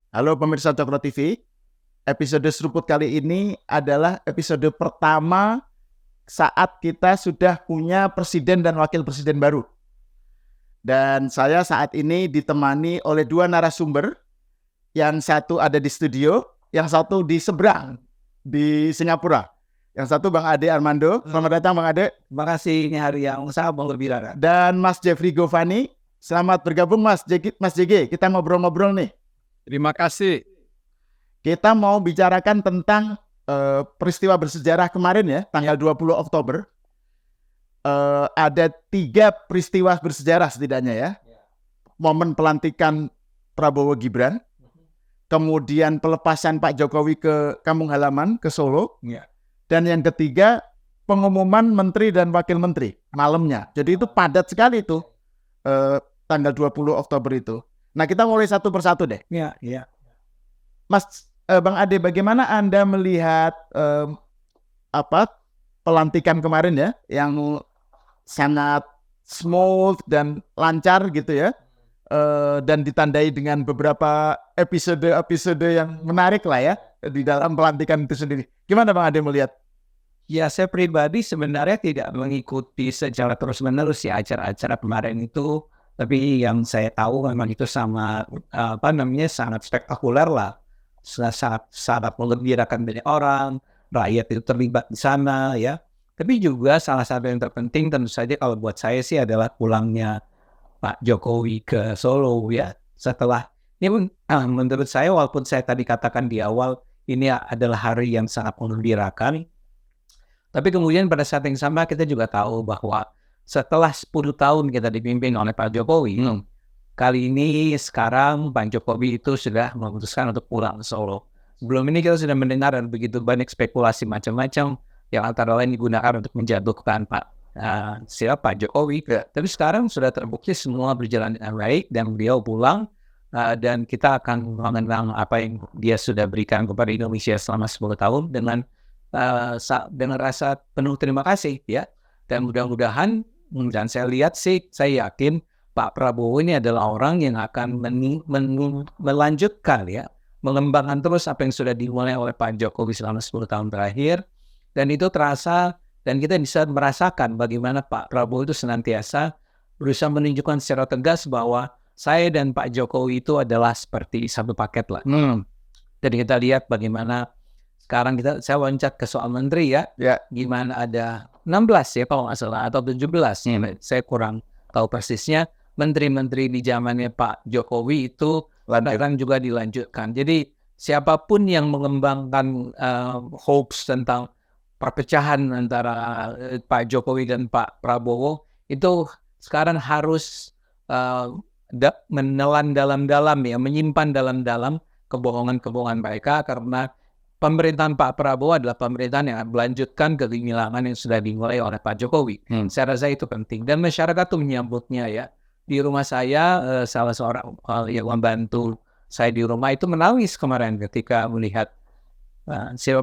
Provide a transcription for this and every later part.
Halo pemirsa Cokro TV, episode Seruput kali ini adalah episode pertama saat kita sudah punya presiden dan wakil presiden baru. Dan saya saat ini ditemani oleh dua narasumber, yang satu ada di studio, yang satu di seberang, di Singapura. Yang satu Bang Ade Armando, selamat datang Bang Ade. Terima kasih, ini hari yang sangat mengembirakan. Dan Mas Jeffrey Govani, selamat bergabung Mas JG, kita ngobrol-ngobrol nih. Terima kasih. Kita mau bicarakan tentang peristiwa bersejarah kemarin ya, tanggal 20 Oktober. Ada 3 peristiwa bersejarah setidaknya ya. Momen pelantikan Prabowo Gibran, kemudian pelepasan Pak Jokowi ke kampung halaman, ke Solo, dan yang ketiga pengumuman menteri dan wakil menteri malamnya. Jadi itu padat sekali itu tanggal 20 Oktober itu. Nah, kita mulai satu persatu deh. Iya. Mas Bang Ade, bagaimana Anda melihat pelantikan kemarin ya, yang sangat smooth dan lancar gitu ya, dan ditandai dengan beberapa episode yang menarik lah ya di dalam pelantikan itu sendiri. Gimana Bang Ade melihat? Ya, saya pribadi sebenarnya tidak mengikuti secara terus-menerus ya acara-acara kemarin itu. Tapi yang saya tahu memang itu sangat sangat spektakuler lah, sangat mengembirakan banyak orang, rakyat itu terlibat di sana ya. Tapi juga salah satu yang terpenting tentu saja kalau buat saya sih adalah pulangnya Pak Jokowi ke Solo ya. Setelah ini menurut saya, walaupun saya tadi katakan di awal ini adalah hari yang sangat mengembirakan, tapi kemudian pada saat yang sama kita juga tahu bahwa setelah 10 tahun kita dipimpin oleh Pak Jokowi, kali ini sekarang Pak Jokowi itu sudah memutuskan untuk pulang ke Solo. Sebelum ini kita sudah mendengar begitu banyak spekulasi macam-macam yang antara lain digunakan untuk menjatuhkan Pak Jokowi. Tapi sekarang sudah terbukti semua berjalan dengan baik dan beliau pulang, dan kita akan mengenang apa yang dia sudah berikan kepada Indonesia selama 10 tahun dengan rasa penuh terima kasih ya. Dan mudah-mudahan, dan saya lihat sih, saya yakin Pak Prabowo ini adalah orang yang akan melanjutkan ya, mengembangkan terus apa yang sudah dimulai oleh Pak Jokowi selama 10 tahun terakhir. Dan itu terasa, dan kita bisa merasakan bagaimana Pak Prabowo itu senantiasa berusaha menunjukkan secara tegas bahwa saya dan Pak Jokowi itu adalah seperti satu paket lah. Dan kita lihat bagaimana sekarang saya loncat ke soal menteri ya. Gimana ada 16 ya kalau nggak salah, atau 17 ya, saya kurang tahu persisnya. Menteri-menteri di zamannya Pak Jokowi itu sekarang juga dilanjutkan. Jadi siapapun yang mengembangkan hoax tentang perpecahan antara Pak Jokowi dan Pak Prabowo itu sekarang harus menelan dalam-dalam ya, menyimpan dalam-dalam kebohongan-kebohongan mereka, karena pemerintahan Pak Prabowo adalah pemerintahan yang melanjutkan kegemilangan yang sudah dimulai oleh Pak Jokowi. Saya rasa itu penting. Dan masyarakat itu menyambutnya ya. Di rumah saya, salah seorang yang membantu saya di rumah itu menangis kemarin ketika melihat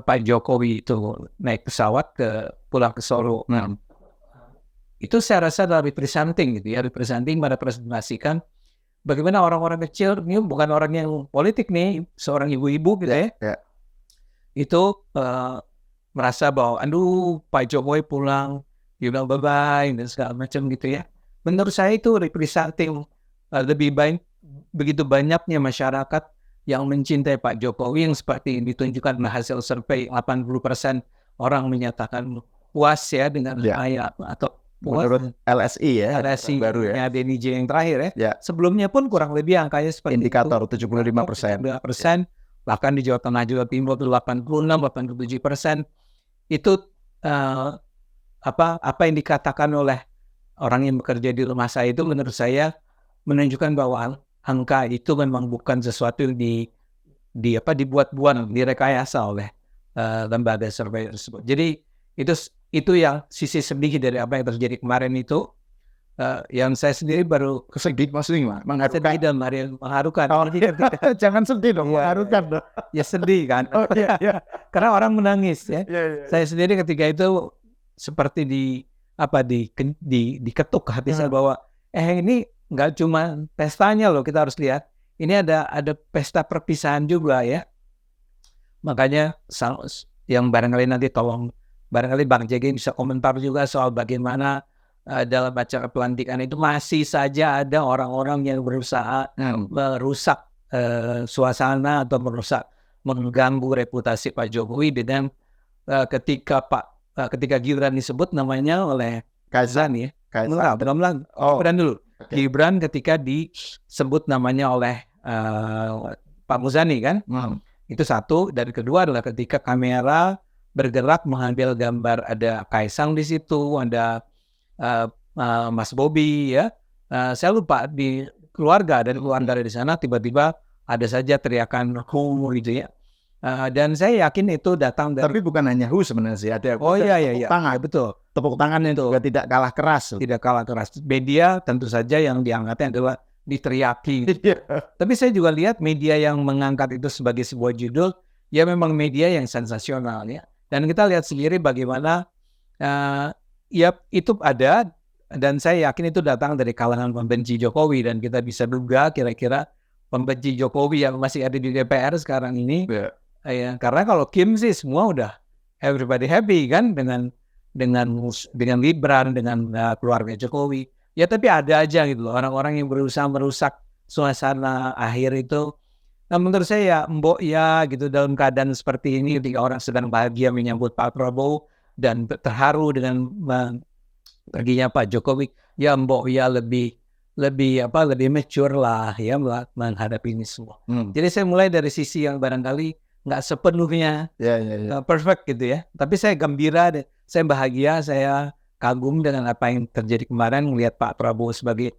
Pak Jokowi itu naik pesawat pulang ke Solo. Itu saya rasa adalah representing gitu ya. Representing merepresentasikan bagaimana orang-orang kecil, ini bukan orang yang politik nih, seorang ibu-ibu gitu ya. Itu merasa bahwa Pak Jokowi pulang, dia bilang bye-bye dan segala macam gitu ya. Menurut saya itu representing lebih baik, begitu banyaknya masyarakat yang mencintai Pak Jokowi, yang seperti ditunjukkan hasil survei 80% orang menyatakan puas ya dengan atau menurut LSI ya, LSI baru ya, Denny J yang terakhir ya. Sebelumnya pun kurang lebih angkanya seperti indikator 75%. Bahkan di Jawa Tengah, Jawa Timur itu 86-87%. Itu apa yang dikatakan oleh orang yang bekerja di rumah saya itu menurut saya menunjukkan bahwa angka itu memang bukan sesuatu yang dibuat-buat, direkayasa oleh lembaga survei tersebut. Jadi itu yang sisi sedih dari apa yang terjadi kemarin itu. Yang saya sendiri baru sedih maksudnya mengharukan. Sedih dan mengharukan. Jangan sedih dong, mengharukan dong. Ya sedih kan. Karena orang menangis ya. Saya sendiri ketika itu seperti diketuk hati saya bahwa ini nggak cuma pestanya loh, kita harus lihat ini ada pesta perpisahan juga ya. Makanya yang barangkali nanti tolong, barangkali Bang JG bisa komentar juga soal bagaimana dalam acara pelantikan itu masih saja ada orang-orang yang berusaha merusak suasana atau mengganggu reputasi Pak Jokowi dengan ketika Gibran disebut namanya oleh Kaisang ya. Gibran dulu. Gibran ketika disebut namanya oleh Pak Muzani kan. Itu satu. Dan kedua adalah ketika kamera bergerak mengambil gambar, ada Kaisang di situ, ada Mas Bobi ya. Saya lupa di keluarga di sana tiba-tiba ada saja teriakan "hu" gitu ya. Dan saya yakin itu datang dari... Tapi bukan hanya "hu" sebenarnya sih, ada tepuk tangan. Ya, betul. Tepuk tangannya itu juga tidak kalah keras. Tidak kalah keras. Media tentu saja yang diangkatnya adalah diteriaki. Tapi saya juga lihat media yang mengangkat itu sebagai sebuah judul, ya memang media yang sensasional ya. Dan kita lihat sendiri bagaimana ya itu ada, dan saya yakin itu datang dari kalangan pembenci Jokowi, dan kita bisa duga kira-kira pembenci Jokowi yang masih ada di DPR sekarang ini. Ya, karena kalau Kim sih semua udah everybody happy kan dengan Gibran, dengan keluarga Jokowi. Ya tapi ada aja gitu loh orang-orang yang berusaha merusak suasana akhir itu. Nah menurut saya ya mbok ya gitu, dalam keadaan seperti ini ketika orang sedang bahagia menyambut Pak Prabowo dan terharu dengan perginya Pak Jokowi, ya mbok ya lebih mature lah ya menghadapi ini semua. Jadi saya mulai dari sisi yang barangkali nggak sepenuhnya perfect gitu ya. Tapi saya gembira, saya bahagia, saya kagum dengan apa yang terjadi kemarin, melihat Pak Prabowo sebagai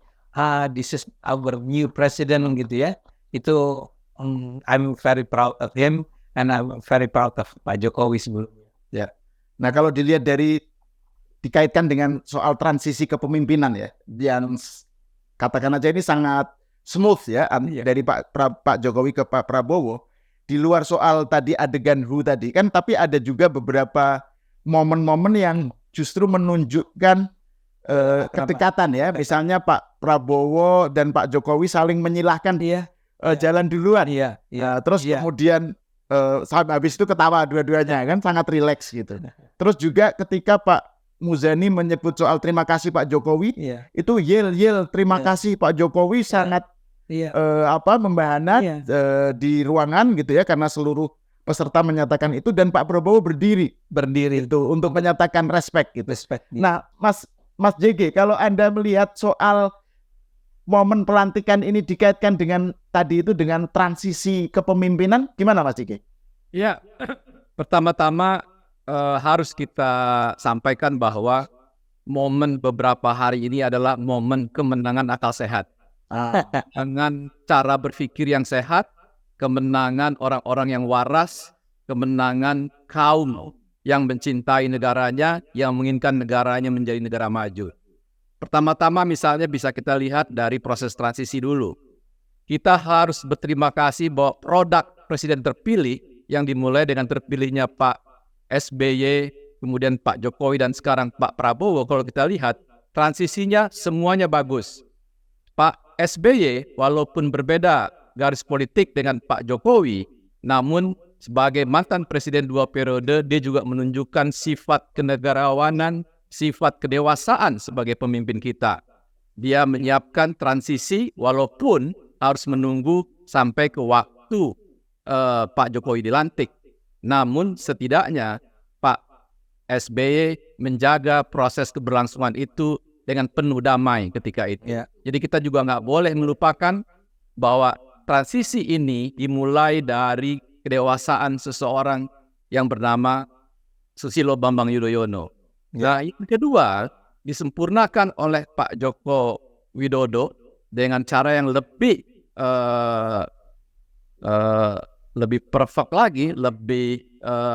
this is our new president gitu ya. Itu I'm very proud of him and I'm very proud of Pak Jokowi sebelumnya. Ya. Nah kalau dilihat dikaitkan dengan soal transisi kepemimpinan ya, yang katakan aja ini sangat smooth ya, dari Pak Jokowi ke Pak Prabowo. Di luar soal tadi adegan "hu" tadi kan, tapi ada juga beberapa momen-momen yang justru menunjukkan kedekatan ya. Misalnya Pak Prabowo dan Pak Jokowi saling menyilahkan jalan duluan. Terus kemudian habis itu ketawa dua-duanya kan, sangat rileks gitu. Terus juga ketika Pak Muzani menyebut soal terima kasih Pak Jokowi, itu yel terima kasih Pak Jokowi, sangat membahana di ruangan gitu ya, karena seluruh peserta menyatakan itu, dan Pak Prabowo berdiri itu untuk menyatakan respect gitu. Nah, Mas JG, kalau Anda melihat soal momen pelantikan ini dikaitkan dengan tadi itu, dengan transisi kepemimpinan, gimana Mas JG? Ya, pertama-tama harus kita sampaikan bahwa momen beberapa hari ini adalah momen kemenangan akal sehat. Dengan cara berpikir yang sehat, kemenangan orang-orang yang waras, kemenangan kaum yang mencintai negaranya, yang menginginkan negaranya menjadi negara maju. Pertama-tama misalnya bisa kita lihat dari proses transisi dulu. Kita harus berterima kasih bahwa produk presiden terpilih yang dimulai dengan terpilihnya Pak SBY, kemudian Pak Jokowi, dan sekarang Pak Prabowo, kalau kita lihat transisinya semuanya bagus. Pak SBY walaupun berbeda garis politik dengan Pak Jokowi, namun sebagai mantan presiden 2 periode, dia juga menunjukkan sifat kenegarawanan, sifat kedewasaan sebagai pemimpin kita. Dia menyiapkan transisi walaupun harus menunggu sampai ke waktu Pak Jokowi dilantik. Namun setidaknya Pak SBY menjaga proses keberlangsungan itu dengan penuh damai ketika itu. Jadi kita juga nggak boleh melupakan bahwa transisi ini dimulai dari kedewasaan seseorang yang bernama Susilo Bambang Yudhoyono. Nah, yang kedua disempurnakan oleh Pak Joko Widodo dengan cara yang lebih perfect lagi, lebih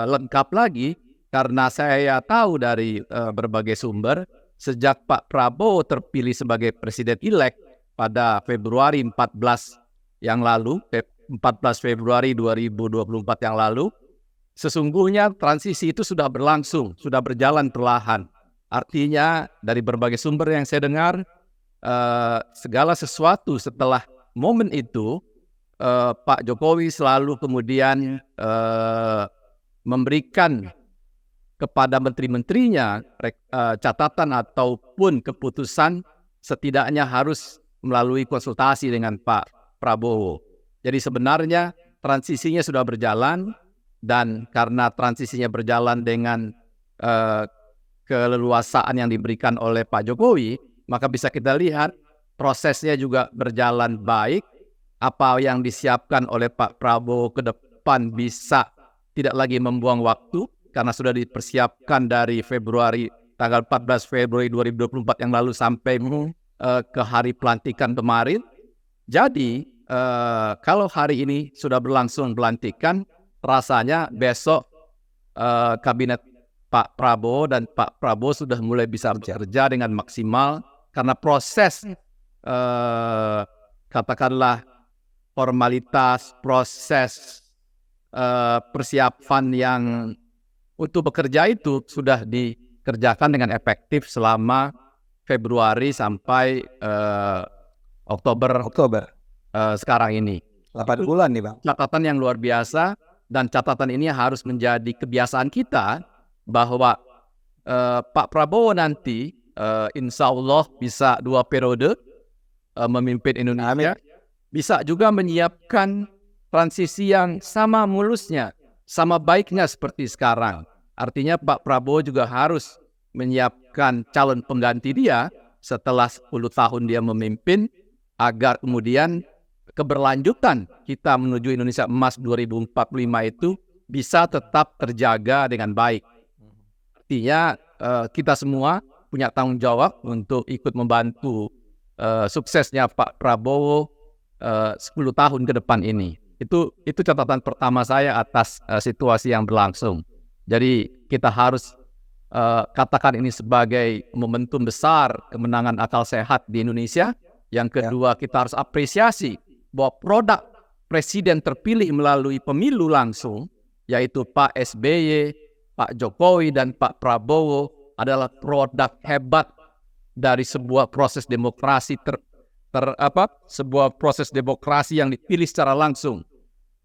lengkap lagi, karena saya tahu dari berbagai sumber, sejak Pak Prabowo terpilih sebagai presiden-elek pada Februari 14 yang lalu, 14 Februari 2024 yang lalu, sesungguhnya transisi itu sudah berlangsung, sudah berjalan perlahan. Artinya dari berbagai sumber yang saya dengar, segala sesuatu setelah momen itu Pak Jokowi selalu kemudian memberikan kepada menteri-menterinya catatan ataupun keputusan setidaknya harus melalui konsultasi dengan Pak Prabowo. Jadi sebenarnya transisinya sudah berjalan, dan karena transisinya berjalan dengan keleluasaan yang diberikan oleh Pak Jokowi, maka bisa kita lihat prosesnya juga berjalan baik. Apa yang disiapkan oleh Pak Prabowo ke depan bisa tidak lagi membuang waktu, karena sudah dipersiapkan dari tanggal 14 Februari 2024 yang lalu sampai ke hari pelantikan kemarin. Jadi kalau hari ini sudah berlangsung pelantikan, rasanya besok kabinet Pak Prabowo dan Pak Prabowo sudah mulai bisa bekerja dengan maksimal, karena proses katakanlah formalitas, proses persiapan yang untuk bekerja itu sudah dikerjakan dengan efektif selama Februari sampai Oktober sekarang ini. 8 bulan nih Bang. Catatan yang luar biasa, dan catatan ini harus menjadi kebiasaan kita bahwa Pak Prabowo nanti insya Allah bisa 2 periode memimpin Indonesia, bisa juga menyiapkan transisi yang sama mulusnya, sama baiknya seperti sekarang. Artinya Pak Prabowo juga harus menyiapkan calon pengganti dia setelah 10 tahun dia memimpin, agar kemudian keberlanjutan kita menuju Indonesia Emas 2045 itu bisa tetap terjaga dengan baik. Artinya kita semua punya tanggung jawab untuk ikut membantu suksesnya Pak Prabowo 10 tahun ke depan ini. Itu catatan pertama saya atas situasi yang berlangsung. Jadi kita harus katakan ini sebagai momentum besar kemenangan akal sehat di Indonesia. Yang kedua, kita harus apresiasi bahwa produk presiden terpilih melalui pemilu langsung, yaitu Pak SBY, Pak Jokowi, dan Pak Prabowo, adalah produk hebat dari sebuah proses demokrasi sebuah proses demokrasi yang dipilih secara langsung,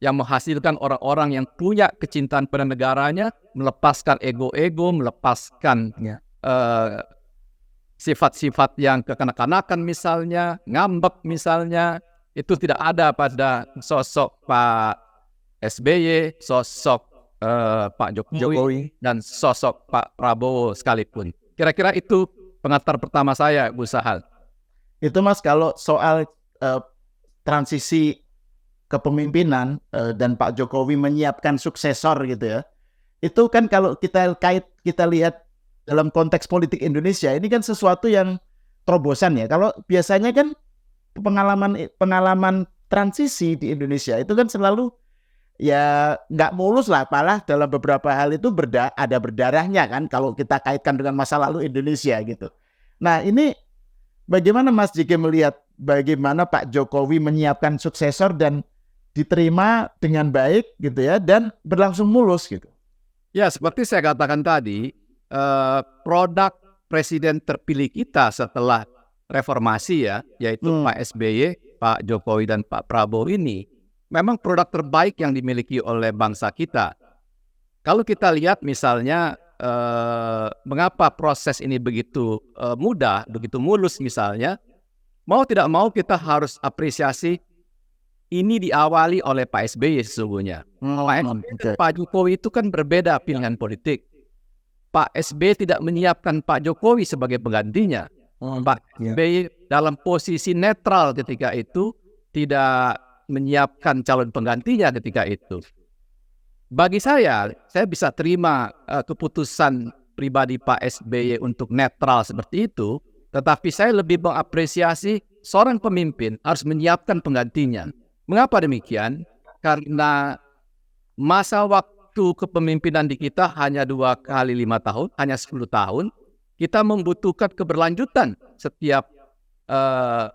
yang menghasilkan orang-orang yang punya kecintaan pada negaranya, melepaskan ego-ego, melepaskan sifat-sifat yang kekanak-kanakan misalnya, ngambek misalnya, itu tidak ada pada sosok Pak SBY, sosok Pak Jokowi, dan sosok Pak Prabowo sekalipun. Kira-kira itu pengantar pertama saya, Bu Sahal. Itu Mas, kalau soal transisi kepemimpinan dan Pak Jokowi menyiapkan suksesor gitu ya, itu kan kalau kita lihat dalam konteks politik Indonesia ini kan sesuatu yang terobosan ya. Kalau biasanya kan pengalaman transisi di Indonesia itu kan selalu ya nggak mulus lah, malah dalam beberapa hal itu ada berdarahnya kan kalau kita kaitkan dengan masa lalu Indonesia gitu. Nah ini bagaimana Mas Jike melihat bagaimana Pak Jokowi menyiapkan suksesor dan diterima dengan baik gitu ya, dan berlangsung mulus gitu? Ya, seperti saya katakan tadi, produk presiden terpilih kita setelah reformasi ya, yaitu Pak SBY, Pak Jokowi, dan Pak Prabowo ini memang produk terbaik yang dimiliki oleh bangsa kita. Kalau kita lihat misalnya mengapa proses ini begitu mudah, begitu mulus misalnya, mau tidak mau kita harus apresiasi ini diawali oleh Pak SBY sesungguhnya. Pak Jokowi itu kan berbeda pilihan politik. Pak SBY tidak menyiapkan Pak Jokowi sebagai penggantinya. Pak SBY dalam posisi netral ketika itu, tidak menyiapkan calon penggantinya ketika itu. Bagi saya bisa terima keputusan pribadi Pak SBY untuk netral seperti itu, tetapi saya lebih mengapresiasi seorang pemimpin harus menyiapkan penggantinya. Mengapa demikian? Karena masa waktu kepemimpinan di kita hanya 2 kali 5 tahun, hanya 10 tahun. Kita membutuhkan keberlanjutan setiap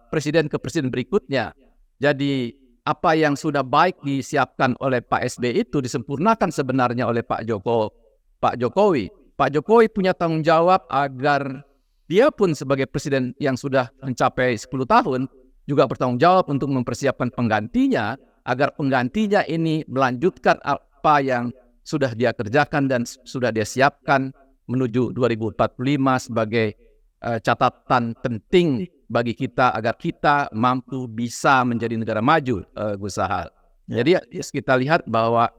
presiden ke presiden berikutnya. Jadi apa yang sudah baik disiapkan oleh Pak SBY itu disempurnakan sebenarnya oleh Pak Jokowi. Pak Jokowi punya tanggung jawab agar dia pun sebagai presiden yang sudah mencapai 10 tahun juga bertanggung jawab untuk mempersiapkan penggantinya agar penggantinya ini melanjutkan apa yang sudah dia kerjakan dan sudah dia siapkan menuju 2045 sebagai catatan penting bagi kita agar kita mampu bisa menjadi negara maju, Gus Sahal. Jadi kita lihat bahwa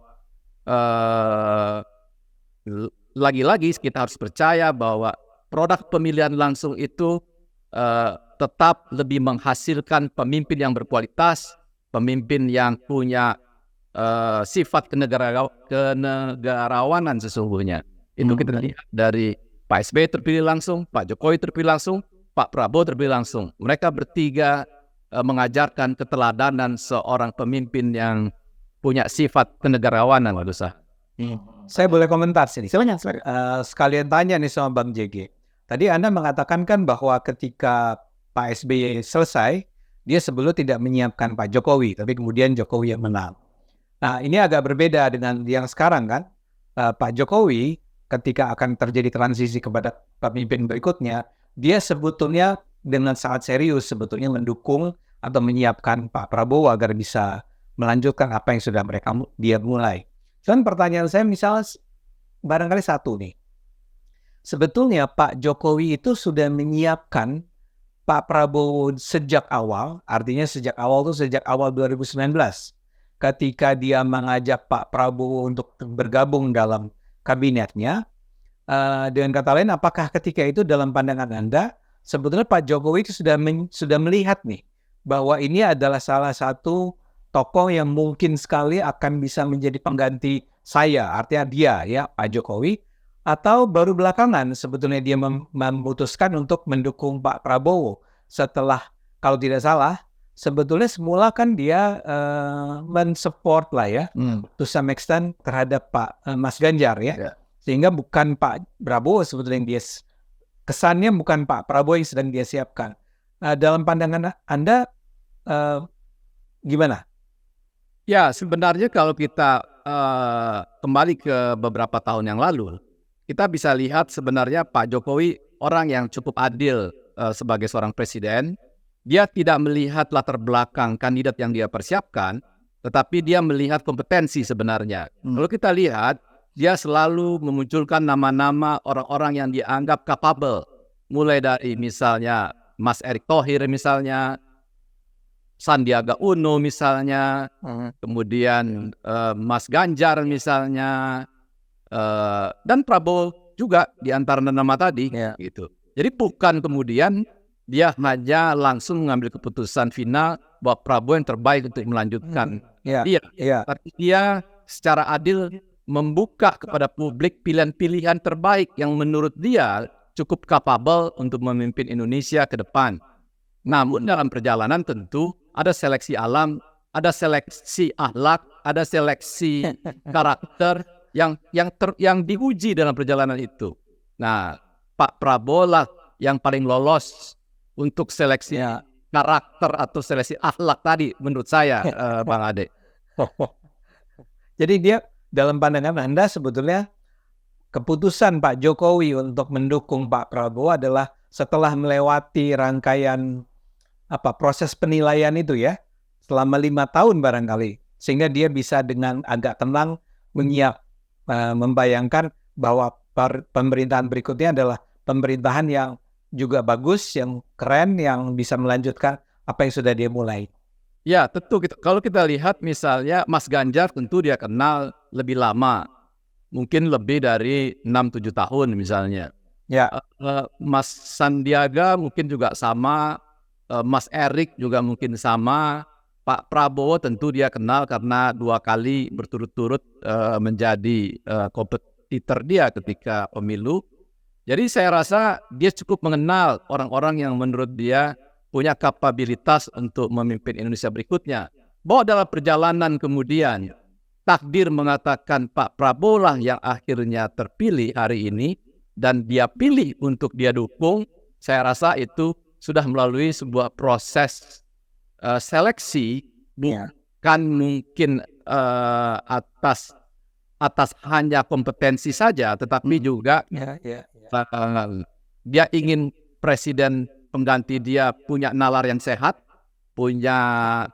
lagi-lagi kita harus percaya bahwa produk pemilihan langsung itu tetap lebih menghasilkan pemimpin yang berkualitas, pemimpin yang punya sifat kenegarawanan sesungguhnya. Itu kita lihat dari Pak SBY terpilih langsung, Pak Jokowi terpilih langsung, Pak Prabowo terpilih langsung. Mereka bertiga mengajarkan keteladanan seorang pemimpin yang punya sifat kenegarawanan, Pak Dusa. Saya boleh komentar sini. Silakan. Sekalian tanya nih sama Bang JG. Tadi Anda mengatakan kan bahwa ketika Pak SBY selesai, dia sebelumnya tidak menyiapkan Pak Jokowi, tapi kemudian Jokowi yang menang. Nah, ini agak berbeda dengan yang sekarang kan. Pak Jokowi ketika akan terjadi transisi kepada pemimpin berikutnya, dia sebetulnya dengan sangat serius sebetulnya mendukung atau menyiapkan Pak Prabowo agar bisa melanjutkan apa yang sudah dia mulai. Dan pertanyaan saya misalnya barangkali satu nih. Sebetulnya Pak Jokowi itu sudah menyiapkan Pak Prabowo sejak awal, artinya sejak awal 2019. Ketika dia mengajak Pak Prabowo untuk bergabung dalam kabinetnya, dengan kata lain, apakah ketika itu dalam pandangan Anda, sebetulnya Pak Jokowi itu sudah melihat nih, bahwa ini adalah salah satu tokoh yang mungkin sekali akan bisa menjadi pengganti saya, artinya dia, ya Pak Jokowi, atau baru belakangan sebetulnya dia memutuskan untuk mendukung Pak Prabowo setelah, kalau tidak salah, sebetulnya semula kan dia mensupport lah ya, to some extent terhadap Mas Ganjar ya. Sehingga bukan Pak Prabowo sebetulnya yang dia, kesannya bukan Pak Prabowo yang sedang dia siapkan. Dalam pandangan Anda gimana? Ya, sebenarnya kalau kita kembali ke beberapa tahun yang lalu, kita bisa lihat sebenarnya Pak Jokowi orang yang cukup adil sebagai seorang presiden. Dia tidak melihat latar belakang kandidat yang dia persiapkan, tetapi dia melihat kompetensi sebenarnya. Kalau kita lihat, dia selalu memunculkan nama-nama orang-orang yang dianggap capable. Mulai dari misalnya Mas Erick Thohir misalnya, Sandiaga Uno misalnya, kemudian Mas Ganjar misalnya, dan Prabowo juga di antara nama tadi. Gitu. Jadi bukan kemudian dia hanya langsung mengambil keputusan final bahwa Prabowo yang terbaik untuk melanjutkan dia. Tapi dia secara adil membuka kepada publik pilihan-pilihan terbaik yang menurut dia cukup capable untuk memimpin Indonesia ke depan. Namun dalam perjalanan tentu ada seleksi alam, ada seleksi akhlak, ada seleksi karakter yang diuji dalam perjalanan itu. Nah, Pak Prabowo lah yang paling lolos untuk seleksi karakter atau seleksi akhlak tadi menurut saya, Bang Ade. Jadi dia dalam pandangan Anda sebetulnya keputusan Pak Jokowi untuk mendukung Pak Prabowo adalah setelah melewati rangkaian proses penilaian itu ya, selama 5 tahun barangkali, sehingga dia bisa dengan agak tenang membayangkan bahwa pemerintahan berikutnya adalah pemerintahan yang juga bagus, yang keren, yang bisa melanjutkan apa yang sudah dia mulai. Ya, tentu kalau kita lihat misalnya Mas Ganjar tentu dia kenal lebih lama. Mungkin lebih dari 6-7 tahun misalnya. Ya. Mas Sandiaga mungkin juga sama, Mas Erick juga mungkin sama. Pak Prabowo tentu dia kenal karena 2 kali berturut-turut menjadi kompetitor dia ketika pemilu. Jadi saya rasa dia cukup mengenal orang-orang yang menurut dia punya kapabilitas untuk memimpin Indonesia berikutnya. Bahwa dalam perjalanan kemudian takdir mengatakan Pak Prabowo lah yang akhirnya terpilih hari ini dan dia pilih untuk dia dukung, saya rasa itu sudah melalui sebuah proses seleksi, bukan mungkin atas hanya kompetensi saja, tetapi juga dia ingin presiden pengganti dia punya nalar yang sehat, punya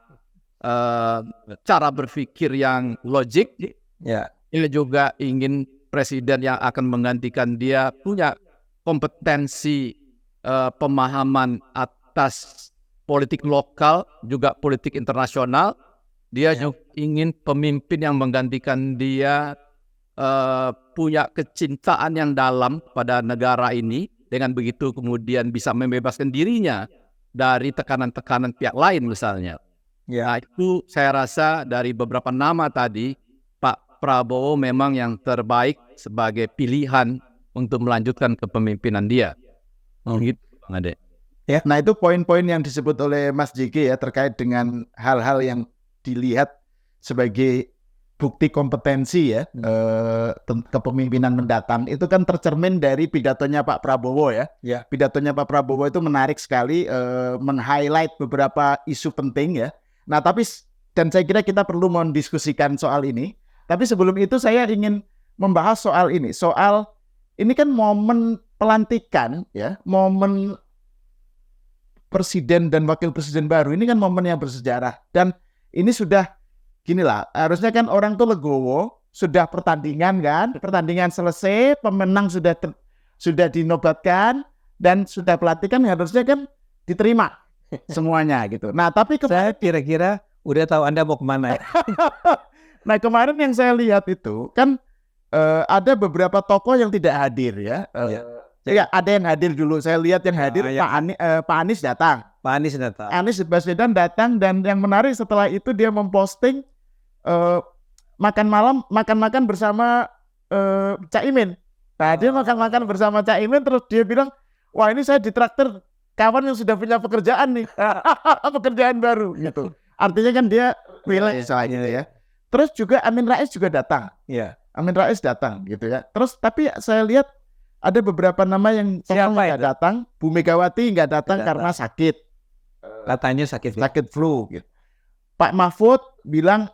cara berpikir yang logik. Ya. Dia juga ingin presiden yang akan menggantikan dia punya kompetensi pemahaman atas politik lokal, juga politik internasional. Dia juga ingin pemimpin yang menggantikan dia punya kecintaan yang dalam pada negara ini. Dengan begitu kemudian bisa membebaskan dirinya dari tekanan-tekanan pihak lain misalnya. Nah, itu saya rasa dari beberapa nama tadi, Pak Prabowo memang yang terbaik sebagai pilihan untuk melanjutkan kepemimpinan dia. Gitu, Bang Ade. Ya. Nah, itu poin-poin yang disebut oleh Mas JG ya, terkait dengan hal-hal yang dilihat sebagai bukti kompetensi ya, kepemimpinan mendatang. Itu kan tercermin dari pidatonya Pak Prabowo ya. Pidatonya Pak Prabowo itu menarik sekali, men-highlight beberapa isu penting ya. Nah, tapi dan saya kira kita perlu mendiskusikan soal ini. Tapi sebelum itu saya ingin membahas soal ini. Soal ini kan momen pelantikan ya, momen presiden dan wakil presiden baru. Ini kan momen yang bersejarah. Dan ini sudah ginilah, harusnya kan orang tuh legowo, sudah pertandingan kan, pertandingan selesai, pemenang sudah dinobatkan, dan sudah pelantikan harusnya kan diterima semuanya gitu. Nah, tapi Saya kira-kira udah tahu Anda mau kemana ya. Nah, kemarin yang saya lihat itu kan ada beberapa tokoh yang tidak hadir ya. Ya, ada yang hadir dulu. Saya lihat yang hadir Pak Anies datang. Pak Anies datang. Anies Baswedan datang, dan yang menarik setelah itu dia memposting makan-makan bersama Cak Imin. Nah, dia makan-makan bersama Cak Imin, terus dia bilang, wah ini saya ditraktir kawan yang sudah punya pekerjaan nih, pekerjaan baru gitu. Artinya kan dia relax gitu ya. Terus juga Amin Rais juga datang. Iya. Amin Rais datang gitu ya. Terus tapi saya lihat ada beberapa nama yang nggak datang. Bu Megawati nggak datang karena sakit. Katanya sakit flu gitu. Pak Mahfud bilang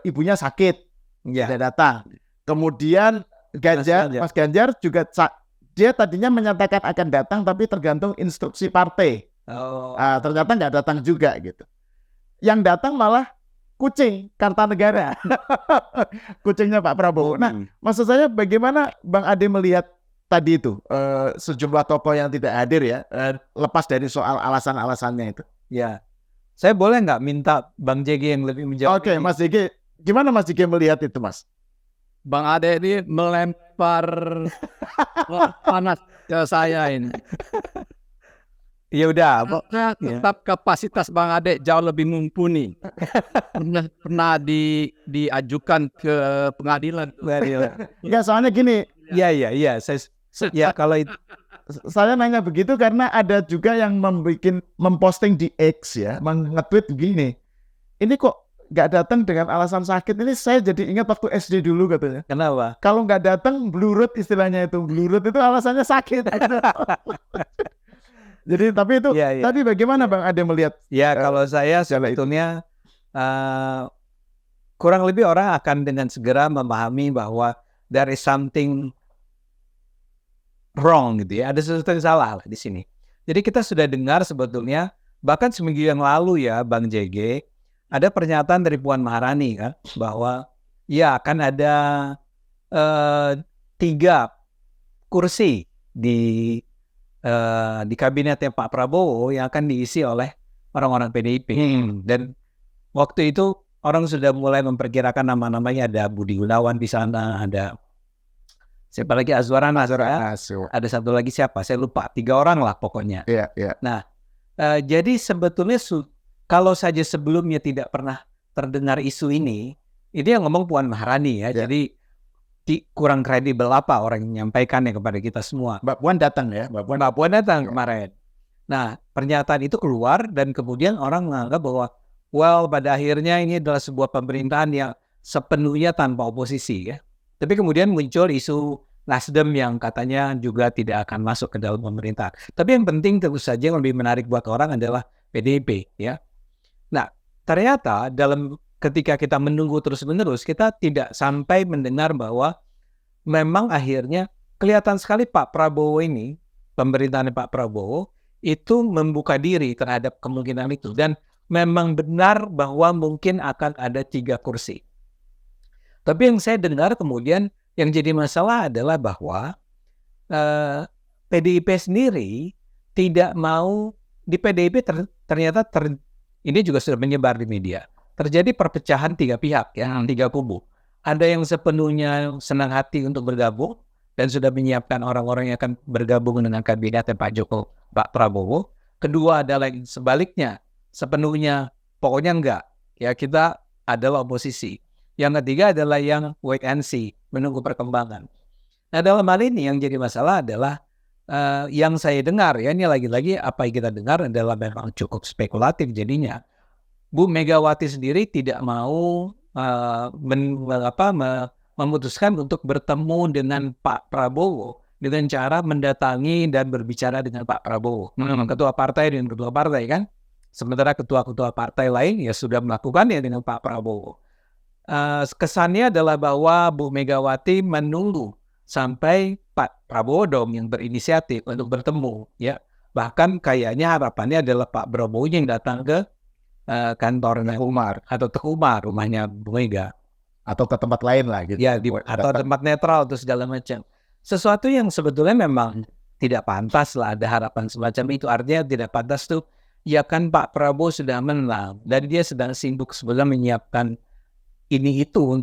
ibunya sakit, tidak datang. Kemudian Mas Ganjar juga dia tadinya menyatakan akan datang, tapi tergantung instruksi partai. Ternyata nggak datang juga gitu. Yang datang malah kucing Kartanegara, kucingnya Pak Prabowo. Nah, maksud saya bagaimana Bang Ade melihat tadi itu sejumlah tokoh yang tidak hadir ya, lepas dari soal alasan-alasannya itu. Ya, saya boleh nggak minta Bang JG yang lebih menjawab? Oke, Mas JG, gimana Mas JG melihat itu, Mas? Bang Ade ini melempar panas ke saya ini. Ya udah, tetap kapasitas Bang Ade jauh lebih mumpuni. Pernah diajukan ke pengadilan. Ya, soalnya gini. Iya. Ya kalau itu. Saya nanya begitu karena ada juga yang memposting di X ya, nge-tweet begini. Ini kok nggak datang dengan alasan sakit? Ini saya jadi ingat waktu SD dulu katanya. Kenapa? Kalau nggak datang blurut istilahnya itu. Blurut itu alasannya sakit. Jadi tapi itu tadi bagaimana Bang Ade melihat? Ya kalau saya sebetulnya kurang lebih orang akan dengan segera memahami bahwa there is something wrong gitu ya, ada sesuatu yang salah lah di sini. Jadi kita sudah dengar sebetulnya bahkan seminggu yang lalu ya Bang JG ada pernyataan dari Puan Maharani kan bahwa ya akan ada 3 kursi di kabinetnya Pak Prabowo yang akan diisi oleh orang-orang PDIP. Dan waktu itu orang sudah mulai memperkirakan nama-namanya, ada Budi Gunawan di sana, ada siapa lagi, Azwar Anas, ada satu lagi siapa, saya lupa, 3 orang lah pokoknya. Nah, jadi sebetulnya kalau saja sebelumnya tidak pernah terdengar isu ini yang ngomong Puan Maharani ya. Jadi kurang kredibel apa orang yang menyampaikannya kepada kita semua. Mbak Puan datang ya, Mbak Puan datang kemarin. Nah, pernyataan itu keluar dan kemudian orang menganggap bahwa pada akhirnya ini adalah sebuah pemerintahan yang sepenuhnya tanpa oposisi ya. Tapi kemudian muncul isu Nasdem yang katanya juga tidak akan masuk ke dalam pemerintahan. Tapi yang penting tentu saja yang lebih menarik buat orang adalah PDIP ya. Nah, ternyata ketika kita menunggu terus-menerus, kita tidak sampai mendengar bahwa memang akhirnya kelihatan sekali Pak Prabowo ini, pemerintahan Pak Prabowo, itu membuka diri terhadap kemungkinan itu. Dan memang benar bahwa mungkin akan ada 3 kursi. Tapi yang saya dengar kemudian yang jadi masalah adalah bahwa PDIP sendiri tidak mau, di PDIP ternyata ini juga sudah menyebar di media. Terjadi perpecahan 3 pihak, ya, 3 kubu. Ada yang sepenuhnya senang hati untuk bergabung dan sudah menyiapkan orang-orang yang akan bergabung dengan kabinetnya Pak Prabowo. Kedua adalah yang sebaliknya, sepenuhnya pokoknya enggak. Ya, kita adalah oposisi. Yang ketiga adalah yang wait and see, menunggu perkembangan. Nah, dalam hal ini yang jadi masalah adalah yang saya dengar, ya, ini lagi-lagi apa yang kita dengar adalah memang cukup spekulatif jadinya. Bu Megawati sendiri tidak mau memutuskan untuk bertemu dengan Pak Prabowo dengan cara mendatangi dan berbicara dengan Pak Prabowo, ketua partai dan ketua partai, kan. Sementara ketua-ketua partai lain ya sudah melakukannya dengan Pak Prabowo. Kesannya adalah bahwa Bu Megawati menunggu sampai Pak Prabowo dong yang berinisiatif untuk bertemu, ya. Bahkan kayaknya harapannya adalah Pak Prabowo yang datang ke kantor Umar atau Teguh Umar, rumahnya Bu Mega, atau ke tempat lain lah gitu. Ya, atau tempat netral atau segala macam. Sesuatu yang sebetulnya memang tidak pantas lah ada harapan semacam itu. Artinya tidak pantas tuh, ya kan Pak Prabowo sudah menang dan dia sedang sibuk sebetulnya menyiapkan ini itu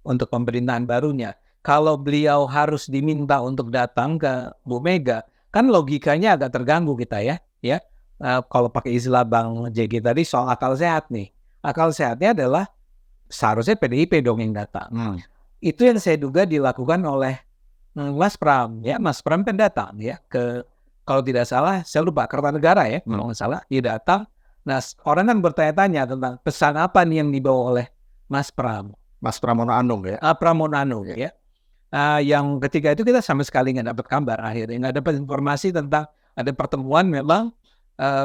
untuk pemerintahan barunya. Kalau beliau harus diminta untuk datang ke Bu Mega, kan logikanya agak terganggu kita, ya. Kalau pakai istilah Bang JG tadi soal akal sehat nih. Akal sehatnya adalah seharusnya PDIP dong yang datang. Itu yang saya duga dilakukan oleh Mas Pram, ya. Mas Pram kan datang, ya, ke, kalau tidak salah, saya lupa, Kertanegara, ya, kalau nggak salah, dia datang. Nah, orang kan bertanya-tanya tentang pesan apa nih yang dibawa oleh Mas Pram. Mas Pramono Anung, ya. Pramono Anung, ya. Yang ketiga itu kita sama sekali nggak dapat kabar akhirnya, nggak dapat informasi tentang ada pertemuan. Memang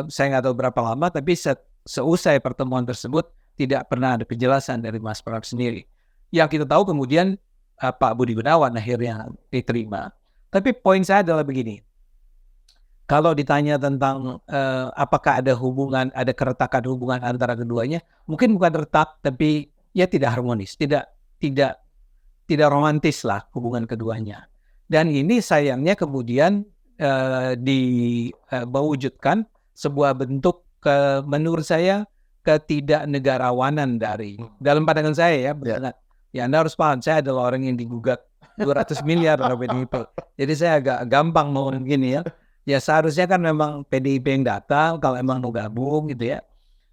saya nggak tahu berapa lama, tapi seusai pertemuan tersebut tidak pernah ada penjelasan dari Mas Pram sendiri. Yang kita tahu kemudian Pak Budi Gunawan akhirnya diterima. Tapi poin saya adalah begini, kalau ditanya tentang apakah ada hubungan, ada keretakan hubungan antara keduanya, mungkin bukan retak, tapi ya tidak harmonis, tidak romantis lah hubungan keduanya. Dan ini sayangnya kemudian mewujudkan sebuah bentuk menurut saya ketidaknegarawanan dari, dalam pandangan saya, ya. Ya, Anda harus paham, saya adalah orang yang digugat 200 miliar oleh PDIP. Jadi saya agak gampang mau gini, ya. Ya seharusnya kan memang PDIP yang datang kalau emang mau gabung gitu, ya.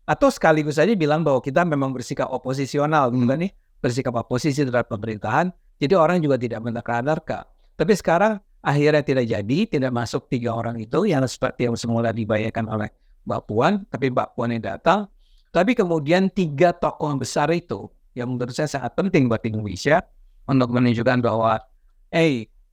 Atau sekaligus saja bilang bahwa kita memang bersikap oposisional, bukan nih, bersikap oposisi terhadap pemerintahan. Jadi orang juga tidak menerka-nerka. Tapi sekarang akhirnya tidak jadi, tidak masuk 3 orang itu yang seperti yang semula dibayangkan oleh Mbak Puan, tapi Mbak Puan yang datang. Tapi kemudian 3 tokoh besar itu yang menurut saya sangat penting buat Indonesia untuk menunjukkan bahwa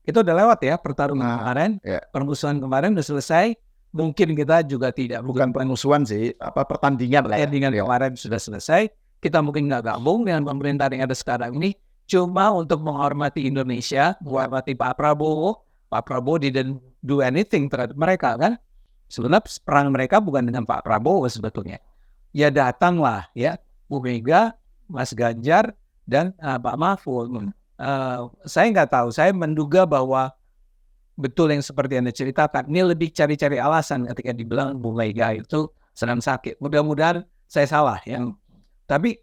kita udah lewat, ya, pertarungan kemarin, permusuhan kemarin udah selesai. Mungkin kita juga bukan permusuhan sih, pertandingan lah. Pertandingan kemarin sudah selesai. Kita mungkin nggak gabung dengan pemerintahan yang ada sekarang ini cuma untuk menghormati Indonesia, menghormati Pak Prabowo. Pak Prabowo didn't do anything terhadap mereka, kan? Sebenarnya perang mereka bukan dengan Pak Prabowo sebetulnya. Ya datanglah, ya, Bu Mega, Mas Ganjar, dan Pak Mahfud. Saya nggak tahu, saya menduga bahwa betul yang seperti Anda ceritakan, ini lebih cari-cari alasan ketika dibilang Bu Mega itu sedang sakit. Mudah-mudahan saya salah, ya. Tapi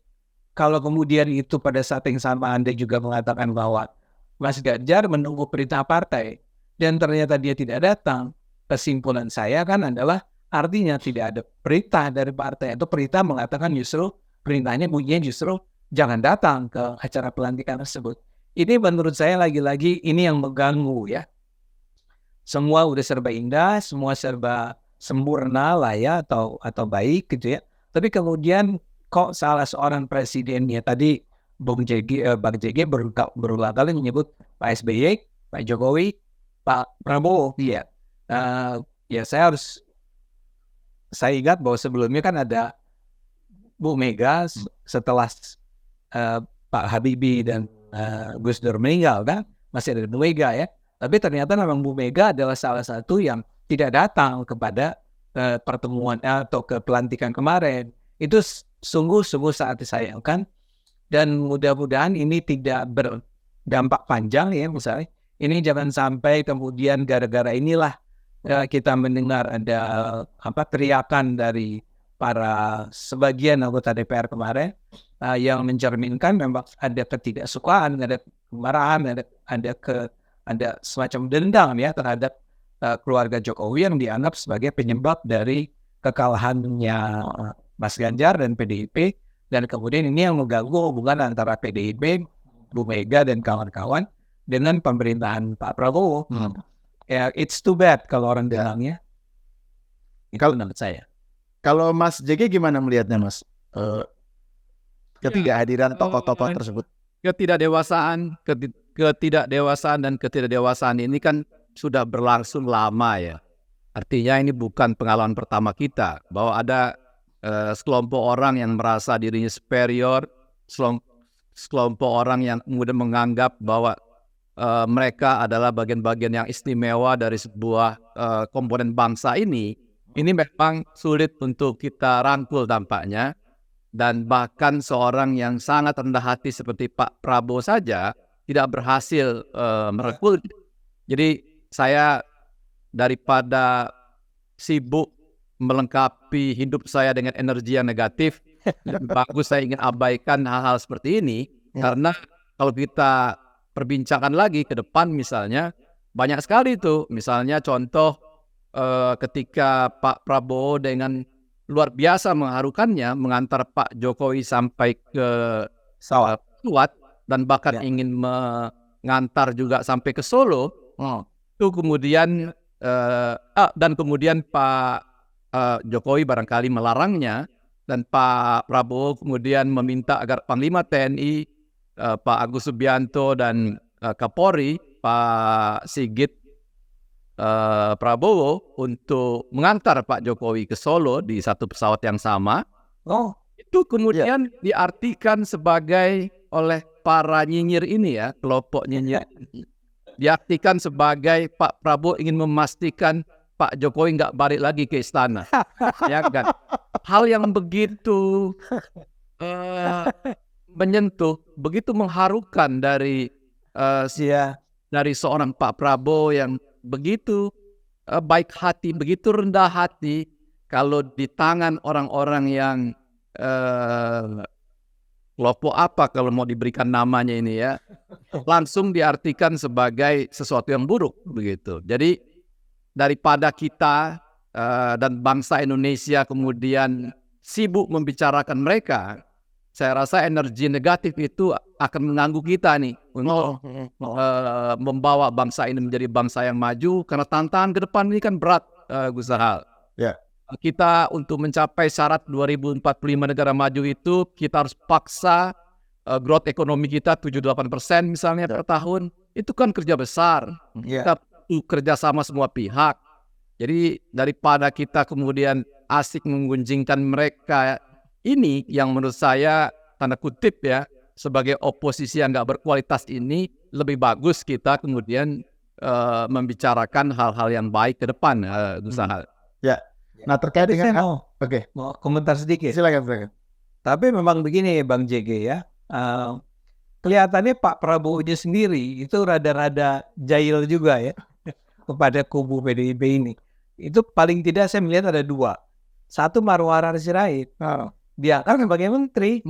kalau kemudian itu pada saat yang sama Anda juga mengatakan bahwa Mas Ganjar menunggu perintah partai dan ternyata dia tidak datang, kesimpulan saya kan adalah artinya tidak ada perintah dari partai, atau perintah mengatakan justru perintahnya bunyinya justru jangan datang ke acara pelantikan tersebut. Ini menurut saya lagi-lagi ini yang mengganggu, ya. Semua udah serba indah, semua serba sempurna lah, ya, atau baik gitu, ya. Tapi kemudian kok salah seorang presidennya tadi Bang JG berulang kali menyebut Pak SBY, Pak Jokowi, Pak Prabowo, ya. Ya saya ingat bahwa sebelumnya kan ada Bu Mega setelah Pak Habibie dan Gus Dur meninggal, kan masih ada Bu Mega, ya. Tapi ternyata memang Bu Mega adalah salah satu yang tidak datang kepada pertemuan atau ke pelantikan kemarin. Itu sungguh-sungguh sangat disayangkan, dan mudah-mudahan ini tidak berdampak panjang ya. Misalnya ini jangan sampai kemudian gara-gara inilah kita mendengar ada teriakan dari para sebagian anggota DPR kemarin yang mencerminkan memang ada ketidaksukaan, ada kemarahan, ada semacam dendam ya terhadap keluarga Jokowi yang dianggap sebagai penyebab dari kekalahannya Mas Ganjar dan PDIP, dan kemudian ini yang mengganggu hubungan antara PDIP, Bu Mega dan kawan-kawan dengan pemerintahan Pak Prabowo. Ya, it's too bad kalau orang bilangnya. Itu menurut saya. Kalau Mas JG gimana melihatnya, Mas? Ketidakhadiran tokoh-tokoh tersebut. Ketidakdewasaan dan ketidakdewasaan ini kan sudah berlangsung lama ya. Artinya ini bukan pengalaman pertama kita, bahwa ada sekelompok orang yang merasa dirinya superior, sekelompok orang yang kemudian menganggap bahwa mereka adalah bagian-bagian yang istimewa dari sebuah komponen bangsa ini memang sulit untuk kita rangkul tampaknya. Dan bahkan seorang yang sangat rendah hati seperti Pak Prabowo saja tidak berhasil merangkul. Jadi saya daripada sibuk melengkapi hidup saya dengan energi yang negatif, lebih bagus saya ingin abaikan hal-hal seperti ini. Karena kalau kita perbincangkan lagi ke depan misalnya, banyak sekali itu. Misalnya contoh ketika Pak Prabowo dengan luar biasa mengharukannya mengantar Pak Jokowi sampai ke Suat dan bahkan ingin mengantar juga sampai ke Solo. Itu kemudian dan kemudian Pak Jokowi barangkali melarangnya, dan Pak Prabowo kemudian meminta agar Panglima TNI Pak Agus Subianto dan Kapolri Pak Sigit Prabowo untuk mengantar Pak Jokowi ke Solo di satu pesawat yang sama. Itu kemudian diartikan sebagai oleh para nyinyir ini ya, kelompok nyinyir, diartikan sebagai Pak Prabowo ingin memastikan Pak Jokowi nggak balik lagi ke istana. Ya kan? Hal yang begitu menyentuh, begitu mengharukan dari seorang Pak Prabowo yang begitu baik hati, begitu rendah hati, kalau di tangan orang-orang yang kelompok apa kalau mau diberikan namanya ini ya, langsung diartikan sebagai sesuatu yang buruk begitu. Jadi daripada kita dan bangsa Indonesia kemudian sibuk membicarakan mereka, saya rasa energi negatif itu akan mengganggu kita nih untuk membawa bangsa ini menjadi bangsa yang maju, karena tantangan ke depan ini kan berat, Gus Zahal. Kita untuk mencapai syarat 2045 negara maju itu kita harus paksa growth ekonomi kita 7-8% misalnya per tahun. Itu kan kerja besar. Kita perlu kerjasama semua pihak. Jadi daripada kita kemudian asik menggunjingkan mereka ini, yang menurut saya tanda kutip ya, sebagai oposisi yang nggak berkualitas ini, lebih bagus kita kemudian membicarakan hal-hal yang baik ke depan, usaha. Ya. Nah terkait dengan mau komentar sedikit. Silakan. Tapi memang begini Bang JG ya, kelihatannya Pak Prabowo sendiri itu rada-rada jahil juga ya kepada kubu PDIP ini. Itu paling tidak saya melihat ada dua. Satu, Marwarar Sirait. Dia kan sebagai menteri.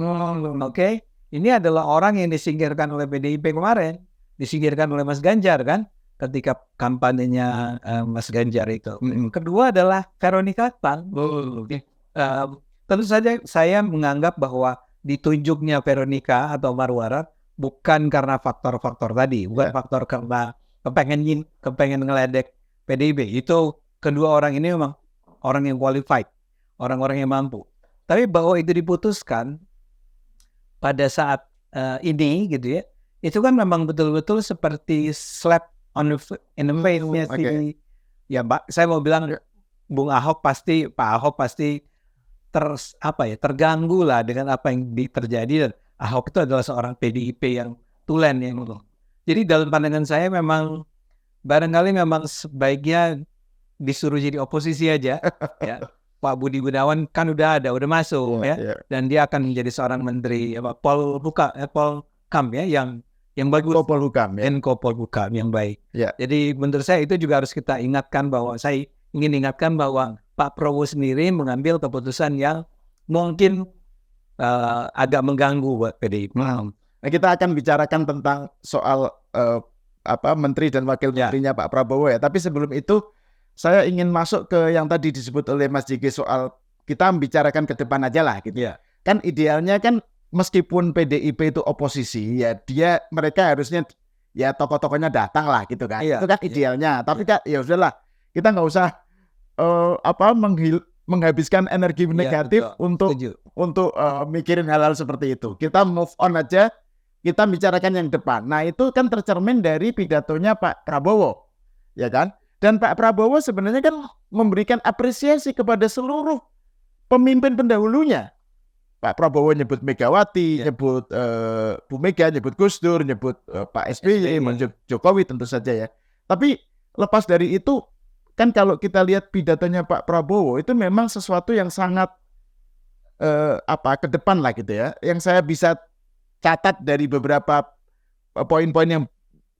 Ini adalah orang yang disingkirkan oleh PDIP kemarin, disingkirkan oleh Mas Ganjar kan, ketika kampanyenya Mas Ganjar itu. Kedua adalah Veronica Tan. Tentu saja saya menganggap bahwa ditunjuknya Veronica atau Marwarar bukan karena faktor-faktor tadi, bukan faktor karena kepengen ngeledek PDIP. Itu kedua orang ini memang orang yang qualified, orang-orang yang mampu. Tapi bahwa itu diputuskan pada saat ini gitu ya, itu kan memang betul-betul seperti slap on in the face-nya ya Mbak. Saya mau bilang Pak Ahok pasti terganggu lah dengan apa yang terjadi, dan Ahok itu adalah seorang PDIP yang tulen ya. Jadi dalam pandangan saya memang barangkali memang sebaiknya disuruh jadi oposisi aja ya. Pak Budi Gunawan kan udah masuk dan dia akan menjadi seorang menteri Polhukam ya yang bagus. Polhukam ya. Menko Polhukam yang baik. Ya. Jadi menurut saya itu juga harus kita ingatkan bahwa saya ingin ingatkan bahwa Pak Prabowo sendiri mengambil keputusan yang mungkin agak mengganggu buat PDIP. Nah, kita akan bicarakan tentang soal menteri dan wakil menterinya Pak Prabowo ya. Tapi sebelum itu saya ingin masuk ke yang tadi disebut oleh Mas Jiki soal kita membicarakan ke depan aja lah gitu. Ya. Kan idealnya kan meskipun PDIP itu oposisi ya mereka harusnya ya tokoh-tokohnya datang lah gitu kan. Iya. Itu kan idealnya. Tapi kan ya udahlah, kita nggak usah menghabiskan energi negatif untuk mikirin hal-hal seperti itu. Kita move on aja, kita bicarakan yang depan. Nah, itu kan tercermin dari pidatonya Pak Prabowo. Ya kan? Dan Pak Prabowo sebenarnya kan memberikan apresiasi kepada seluruh pemimpin pendahulunya. Pak Prabowo nyebut Megawati, nyebut Bu Mega, nyebut Gus Dur, nyebut Pak SBY, nyebut Jokowi tentu saja ya. Tapi lepas dari itu, kan kalau kita lihat pidatonya Pak Prabowo itu memang sesuatu yang sangat ke depan lah gitu ya. Yang saya bisa catat dari beberapa poin-poin yang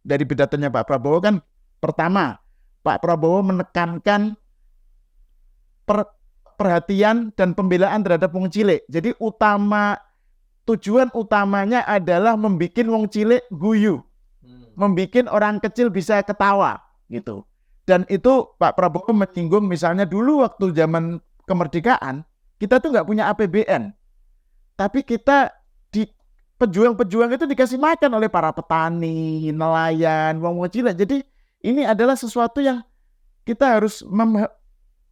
dari pidatonya Pak Prabowo kan, pertama, Pak Prabowo menekankan perhatian dan pembelaan terhadap wong cilik. Jadi tujuan utamanya adalah membikin wong cilik guyu, membikin orang kecil bisa ketawa gitu. Dan itu Pak Prabowo menyinggung misalnya dulu waktu zaman kemerdekaan kita tuh nggak punya APBN, tapi kita di pejuang-pejuang itu dikasih makan oleh para petani, nelayan, wong cilik. Jadi ini adalah sesuatu yang kita harus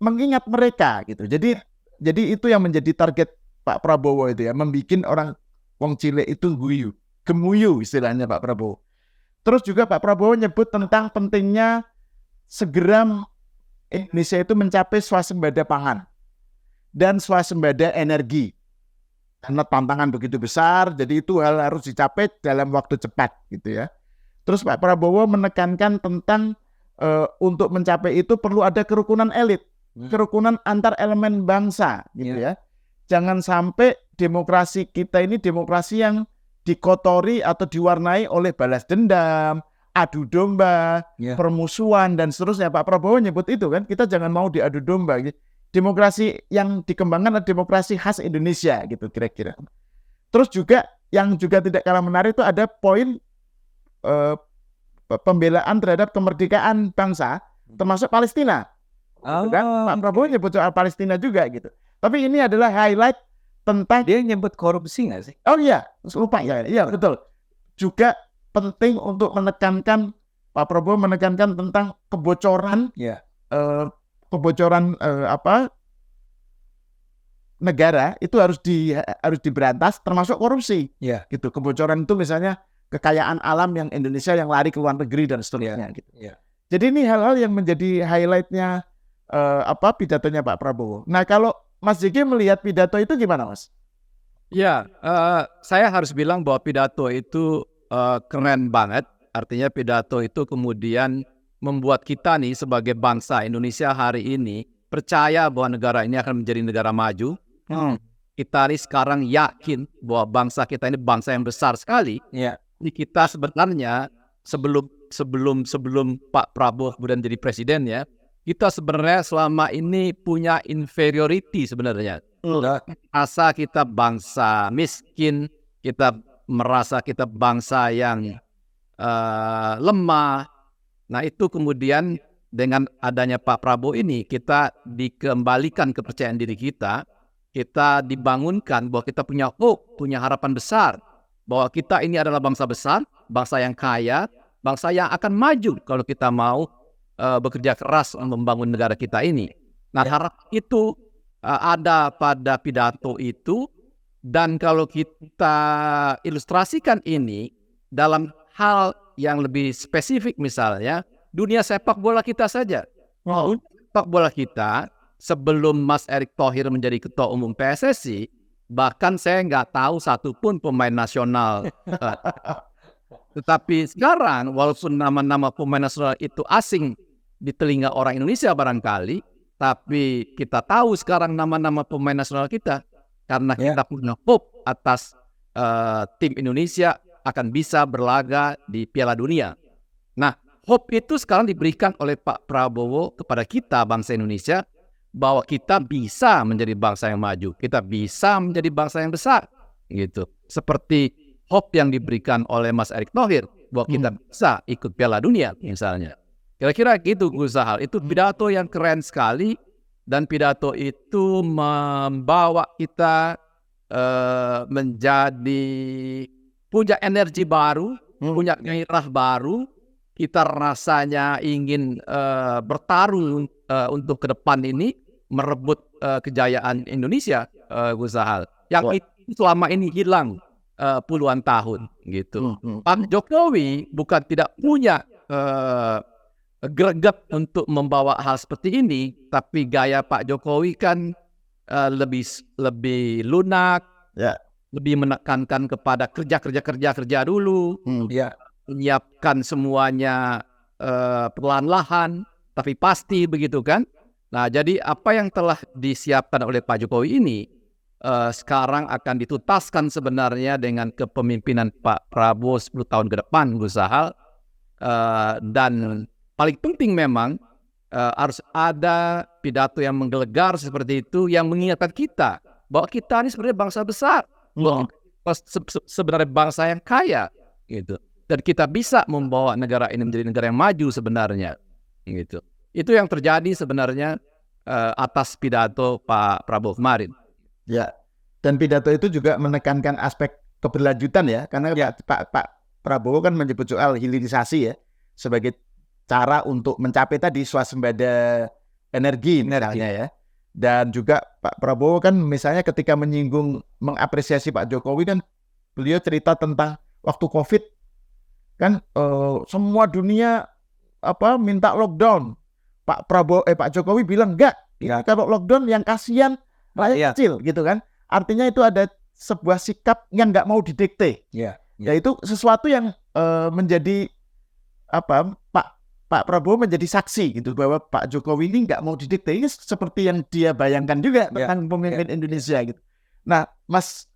mengingat mereka gitu. Jadi itu yang menjadi target Pak Prabowo itu ya, membikin orang wong cilik itu gemuyu istilahnya Pak Prabowo. Terus juga Pak Prabowo nyebut tentang pentingnya segera Indonesia itu mencapai swasembada pangan dan swasembada energi. Karena tantangan begitu besar, jadi itu hal harus dicapai dalam waktu cepat gitu ya. Terus Pak Prabowo menekankan tentang untuk mencapai itu perlu ada kerukunan elit, kerukunan antar elemen bangsa gitu ya. Jangan sampai demokrasi kita ini demokrasi yang dikotori atau diwarnai oleh balas dendam, adu domba, permusuhan dan seterusnya. Pak Prabowo nyebut itu kan, kita jangan mau diadu domba gitu. Demokrasi yang dikembangkan adalah demokrasi khas Indonesia gitu kira-kira. Terus juga yang juga tidak kalah menarik itu ada poin pembelaan terhadap kemerdekaan bangsa termasuk Palestina. Pak Prabowo nyebut soal Palestina juga gitu. Tapi ini adalah highlight tentang dia nyebut korupsi nggak sih? Oh iya, lupa ya. Iya betul. Juga penting untuk menekankan Pak Prabowo menekankan tentang kebocoran negara itu harus diberantas termasuk korupsi. Gitu. Kebocoran itu misalnya kekayaan alam yang Indonesia yang lari ke luar negeri dan seterusnya gitu. Jadi ini hal-hal yang menjadi highlightnya pidatonya Pak Prabowo. Nah, kalau Mas Jiki melihat pidato itu gimana, Mas? Ya, saya harus bilang bahwa pidato itu keren banget. Artinya pidato itu kemudian membuat kita nih sebagai bangsa Indonesia hari ini percaya bahwa negara ini akan menjadi negara maju. Kita nih sekarang yakin bahwa bangsa kita ini bangsa yang besar sekali. Kita sebenarnya sebelum Pak Prabowo kemudian jadi presiden ya, kita sebenarnya selama ini punya inferiority sebenarnya. Rasa kita bangsa miskin, kita merasa kita bangsa yang lemah. Nah itu kemudian dengan adanya Pak Prabowo ini kita dikembalikan kepercayaan diri kita dibangunkan bahwa kita punya hope, punya harapan besar bahwa kita ini adalah bangsa besar, bangsa yang kaya, bangsa yang akan maju kalau kita mau bekerja keras membangun negara kita ini. Nah harapan itu ada pada pidato itu, dan kalau kita ilustrasikan ini dalam hal yang lebih spesifik misalnya dunia sepak bola kita saja. Sepak bola kita sebelum Mas Erick Thohir menjadi ketua umum PSSI, bahkan saya nggak tahu satupun pemain nasional. Tetapi sekarang walaupun nama-nama pemain nasional itu asing di telinga orang Indonesia barangkali, Tapi kita tahu sekarang nama-nama pemain nasional kita karena kita punya hope atas tim Indonesia akan bisa berlaga di Piala Dunia. Nah, hope itu sekarang diberikan oleh Pak Prabowo kepada kita bangsa Indonesia bahwa kita bisa menjadi bangsa yang maju, kita bisa menjadi bangsa yang besar, gitu. Seperti hope yang diberikan oleh Mas Erick Thohir bahwa kita bisa ikut Piala Dunia misalnya. Kira-kira gitu Gus Zahal. Itu pidato yang keren sekali dan pidato itu membawa kita menjadi punya energi baru, punya gairah baru. Kita rasanya ingin bertarung untuk ke depan ini merebut kejayaan Indonesia, Gus Zahal. Yang itu selama ini hilang puluhan tahun gitu. Pak Jokowi bukan tidak punya greget untuk membawa hal seperti ini, tapi gaya Pak Jokowi kan lebih lunak, lebih menekankan kepada kerja dulu, menyiapkan semuanya perlahan-lahan, tapi pasti begitu kan. Nah, jadi apa yang telah disiapkan oleh Pak Jokowi ini sekarang akan dituntaskan sebenarnya dengan kepemimpinan Pak Prabowo 10 tahun ke depan, Gus Zahal. Dan paling penting memang harus ada pidato yang menggelegar seperti itu yang mengingatkan kita bahwa kita ini sebenarnya bangsa besar, sebenarnya bangsa yang kaya, gitu. Dan kita bisa membawa negara ini menjadi negara yang maju sebenarnya, gitu. Itu yang terjadi sebenarnya atas pidato Pak Prabowo kemarin. Ya, dan pidato itu juga menekankan aspek keberlanjutan ya, karena Pak Prabowo kan menyebut soal hilirisasi ya sebagai cara untuk mencapai tadi swasembada energi misalnya ya. Dan juga Pak Prabowo kan misalnya ketika menyinggung mengapresiasi Pak Jokowi kan beliau cerita tentang waktu COVID kan semua dunia minta lockdown. Pak Jokowi bilang enggak. Kalau lockdown yang kasihan rakyat kecil gitu kan. Artinya itu ada sebuah sikap yang nggak mau didikte. Yaitu sesuatu yang menjadi Pak Prabowo menjadi saksi gitu bahwa Pak Jokowi ini nggak mau didikte. Ini seperti yang dia bayangkan juga tentang pemimpin Indonesia gitu. Nah,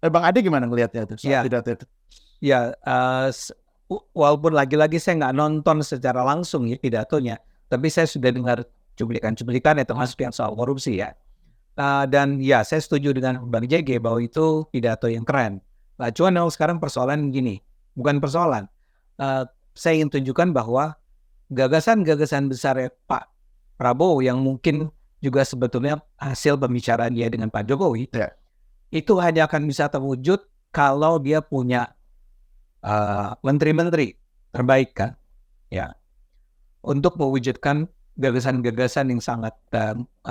Bang Ade gimana ngelihatnya itu? Pidato itu? Walaupun lagi-lagi saya nggak nonton secara langsung ya pidatonya, tapi saya sudah dengar cuplikan-cuplikan ya, termasuk yang soal korupsi ya. Dan ya saya setuju dengan Bang JG bahwa itu pidato yang keren. Nah, cuman sekarang persoalan gini, bukan persoalan. Saya ingin tunjukkan bahwa gagasan-gagasan besar Pak Prabowo yang mungkin juga sebetulnya hasil pembicaraan dia dengan Pak Jokowi, itu hanya akan bisa terwujud kalau dia punya menteri-menteri terbaik kan, ya, untuk mewujudkan gagasan-gagasan yang sangat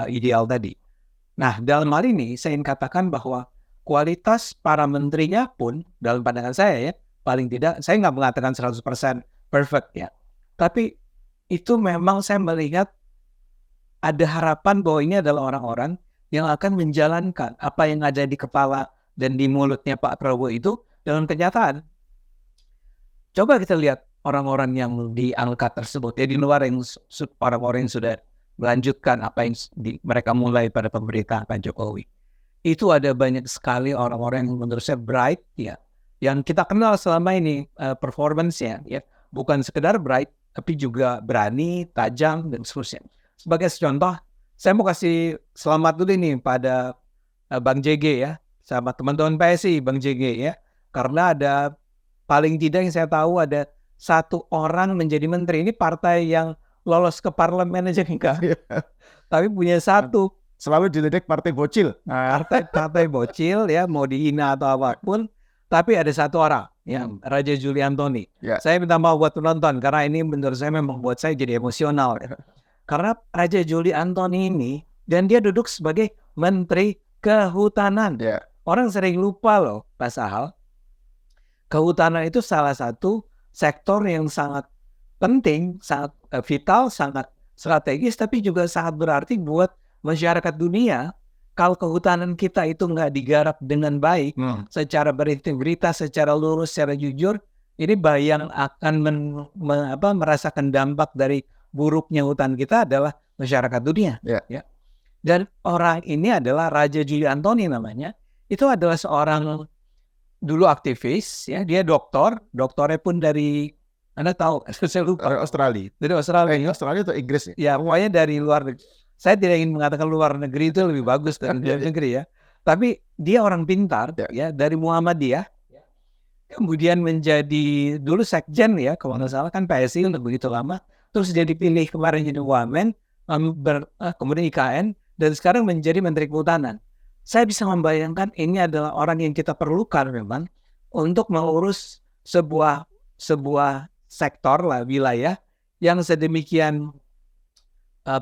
ideal tadi. Nah, dalam hal ini saya ingin katakan bahwa kualitas para menterinya pun dalam pandangan saya ya, paling tidak, saya nggak mengatakan 100% perfect ya, tapi itu memang saya melihat ada harapan bahwa ini adalah orang-orang yang akan menjalankan apa yang ada di kepala dan di mulutnya Pak Prabowo itu dalam kenyataan. Coba kita lihat orang-orang yang diangkat tersebut, ya di luar yang orang-orang yang sudah melanjutkan apa yang mereka mulai pada pemerintahan Pak Jokowi. Itu ada banyak sekali orang-orang yang menurut saya bright ya, yang kita kenal selama ini performance-nya ya, bukan sekedar bright tapi juga berani, tajam dan seterusnya. Sebagai contoh, saya mau kasih selamat dulu nih pada Bang JG ya, sama teman-teman PSI Bang JG ya, karena ada paling tidak yang saya tahu ada satu orang menjadi menteri. Ini partai yang lolos ke parlemen aja enggak. Tapi punya satu. Selalu diledek partai bocil. Partai bocil ya, mau dihina atau apapun. Tapi ada satu orang, ya, Raja Juli Antoni. Saya minta maaf buat penonton, karena ini menurut saya memang buat saya jadi emosional. Ya. Karena Raja Juli Antoni ini, dan dia duduk sebagai Menteri Kehutanan. Orang sering lupa loh, Pak Sahal. Kehutanan itu salah satu sektor yang sangat penting, sangat vital, sangat strategis, tapi juga sangat berarti buat masyarakat dunia. Kalau kehutanan kita itu nggak digarap dengan baik, secara berintegritas, secara lurus, secara jujur, ini yang akan merasakan dampak dari buruknya hutan kita adalah masyarakat dunia. Ya. Dan orang ini adalah Raja Juli Antoni namanya. Itu adalah seorang dulu aktivis, ya. Dia doktornya pun dari, Anda tahu, saya lupa. Australia. Dari Australia. Australia atau Inggris ya? Ya, pokoknya dari luar negeri. Saya tidak ingin mengatakan luar negeri itu lebih bagus dari luar negeri ya. Tapi dia orang pintar, ya, dari Muhammadiyah. Kemudian menjadi dulu sekjen ya, kalau nggak salah kan PSI untuk begitu lama. Terus dia dipilih kemarin jadi wamen, kemudian IKN, dan sekarang menjadi Menteri Kehutanan. Saya bisa membayangkan ini adalah orang yang kita perlukan memang untuk mengurus sebuah sektor lah, wilayah yang sedemikian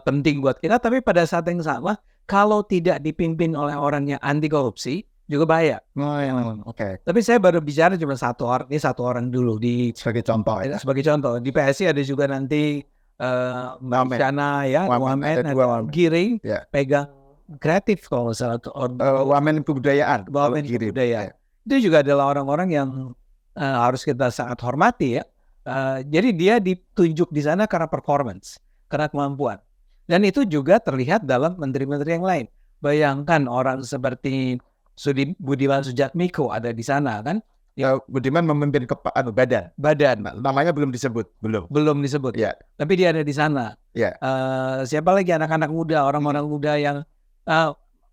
penting buat kita. Tapi pada saat yang sama, kalau tidak dipimpin oleh orang yang anti korupsi, juga bahaya. Oke. Tapi saya baru bicara cuma satu orang dulu di Sebagai contoh ya. sebagai contoh. Di PSI ada juga nanti Shana ya, Wamen, Giring, pegang kreatif kalau salah tuh. Wamen kebudayaan. Wamen kebudayaan. Itu juga adalah orang-orang yang harus kita sangat hormati ya. Jadi dia ditunjuk di sana karena performance, karena kemampuan. Dan itu juga terlihat dalam menteri-menteri yang lain. Bayangkan orang seperti Budiman Sujatmiko ada di sana kan? Ya, Budiman memimpin badan. Namanya belum disebut, belum disebut. Ya. Tapi dia ada di sana. Ya. Siapa lagi anak-anak muda, orang-orang muda yang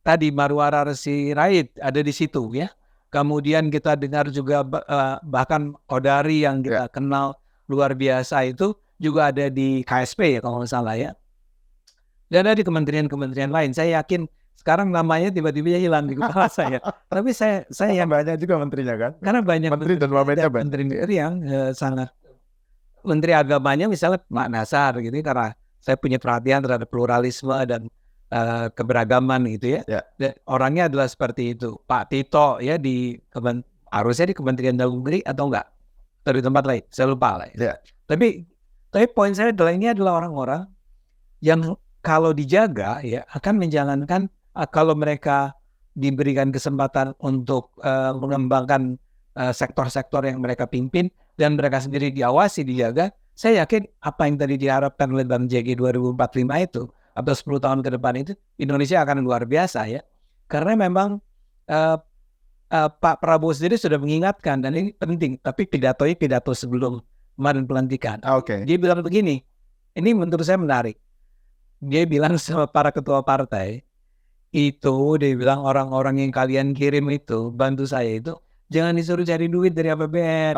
tadi Marwara Sirait ada di situ ya. Kemudian kita dengar juga bahkan Kodari yang kita kenal luar biasa itu juga ada di KSP ya kalau nggak salah ya. Dan ada di kementerian-kementerian lain. Saya yakin sekarang namanya tiba-tiba hilang di kepala saya. Tapi saya yang banyak juga menterinya kan. Karena banyak menteri dan wamennya menteri yang sangat, menteri agamanya misalnya Pak Nasar gitu, karena saya punya perhatian terhadap pluralisme dan keberagaman gitu ya. Dan orangnya adalah seperti itu. Pak Tito ya harusnya di Kementerian Dalam Negeri atau enggak? Atau di tempat lain? Saya lupa lah. Ya. Tapi poin saya adalah ini adalah orang-orang yang kalau dijaga ya akan menjalankan, kalau mereka diberikan kesempatan untuk mengembangkan sektor-sektor yang mereka pimpin dan mereka sendiri diawasi, dijaga, saya yakin apa yang tadi diharapkan oleh Bang JG 2045 itu atau 10 tahun ke depan itu Indonesia akan luar biasa ya. Karena memang Pak Prabowo sendiri sudah mengingatkan dan ini penting, tapi pidato sebelum kemarin pelantikan. Dia bilang begini, ini menurut saya menarik. Dia bilang sama para ketua partai itu, dia bilang orang-orang yang kalian kirim itu, bantu saya itu, jangan disuruh cari duit dari APBN.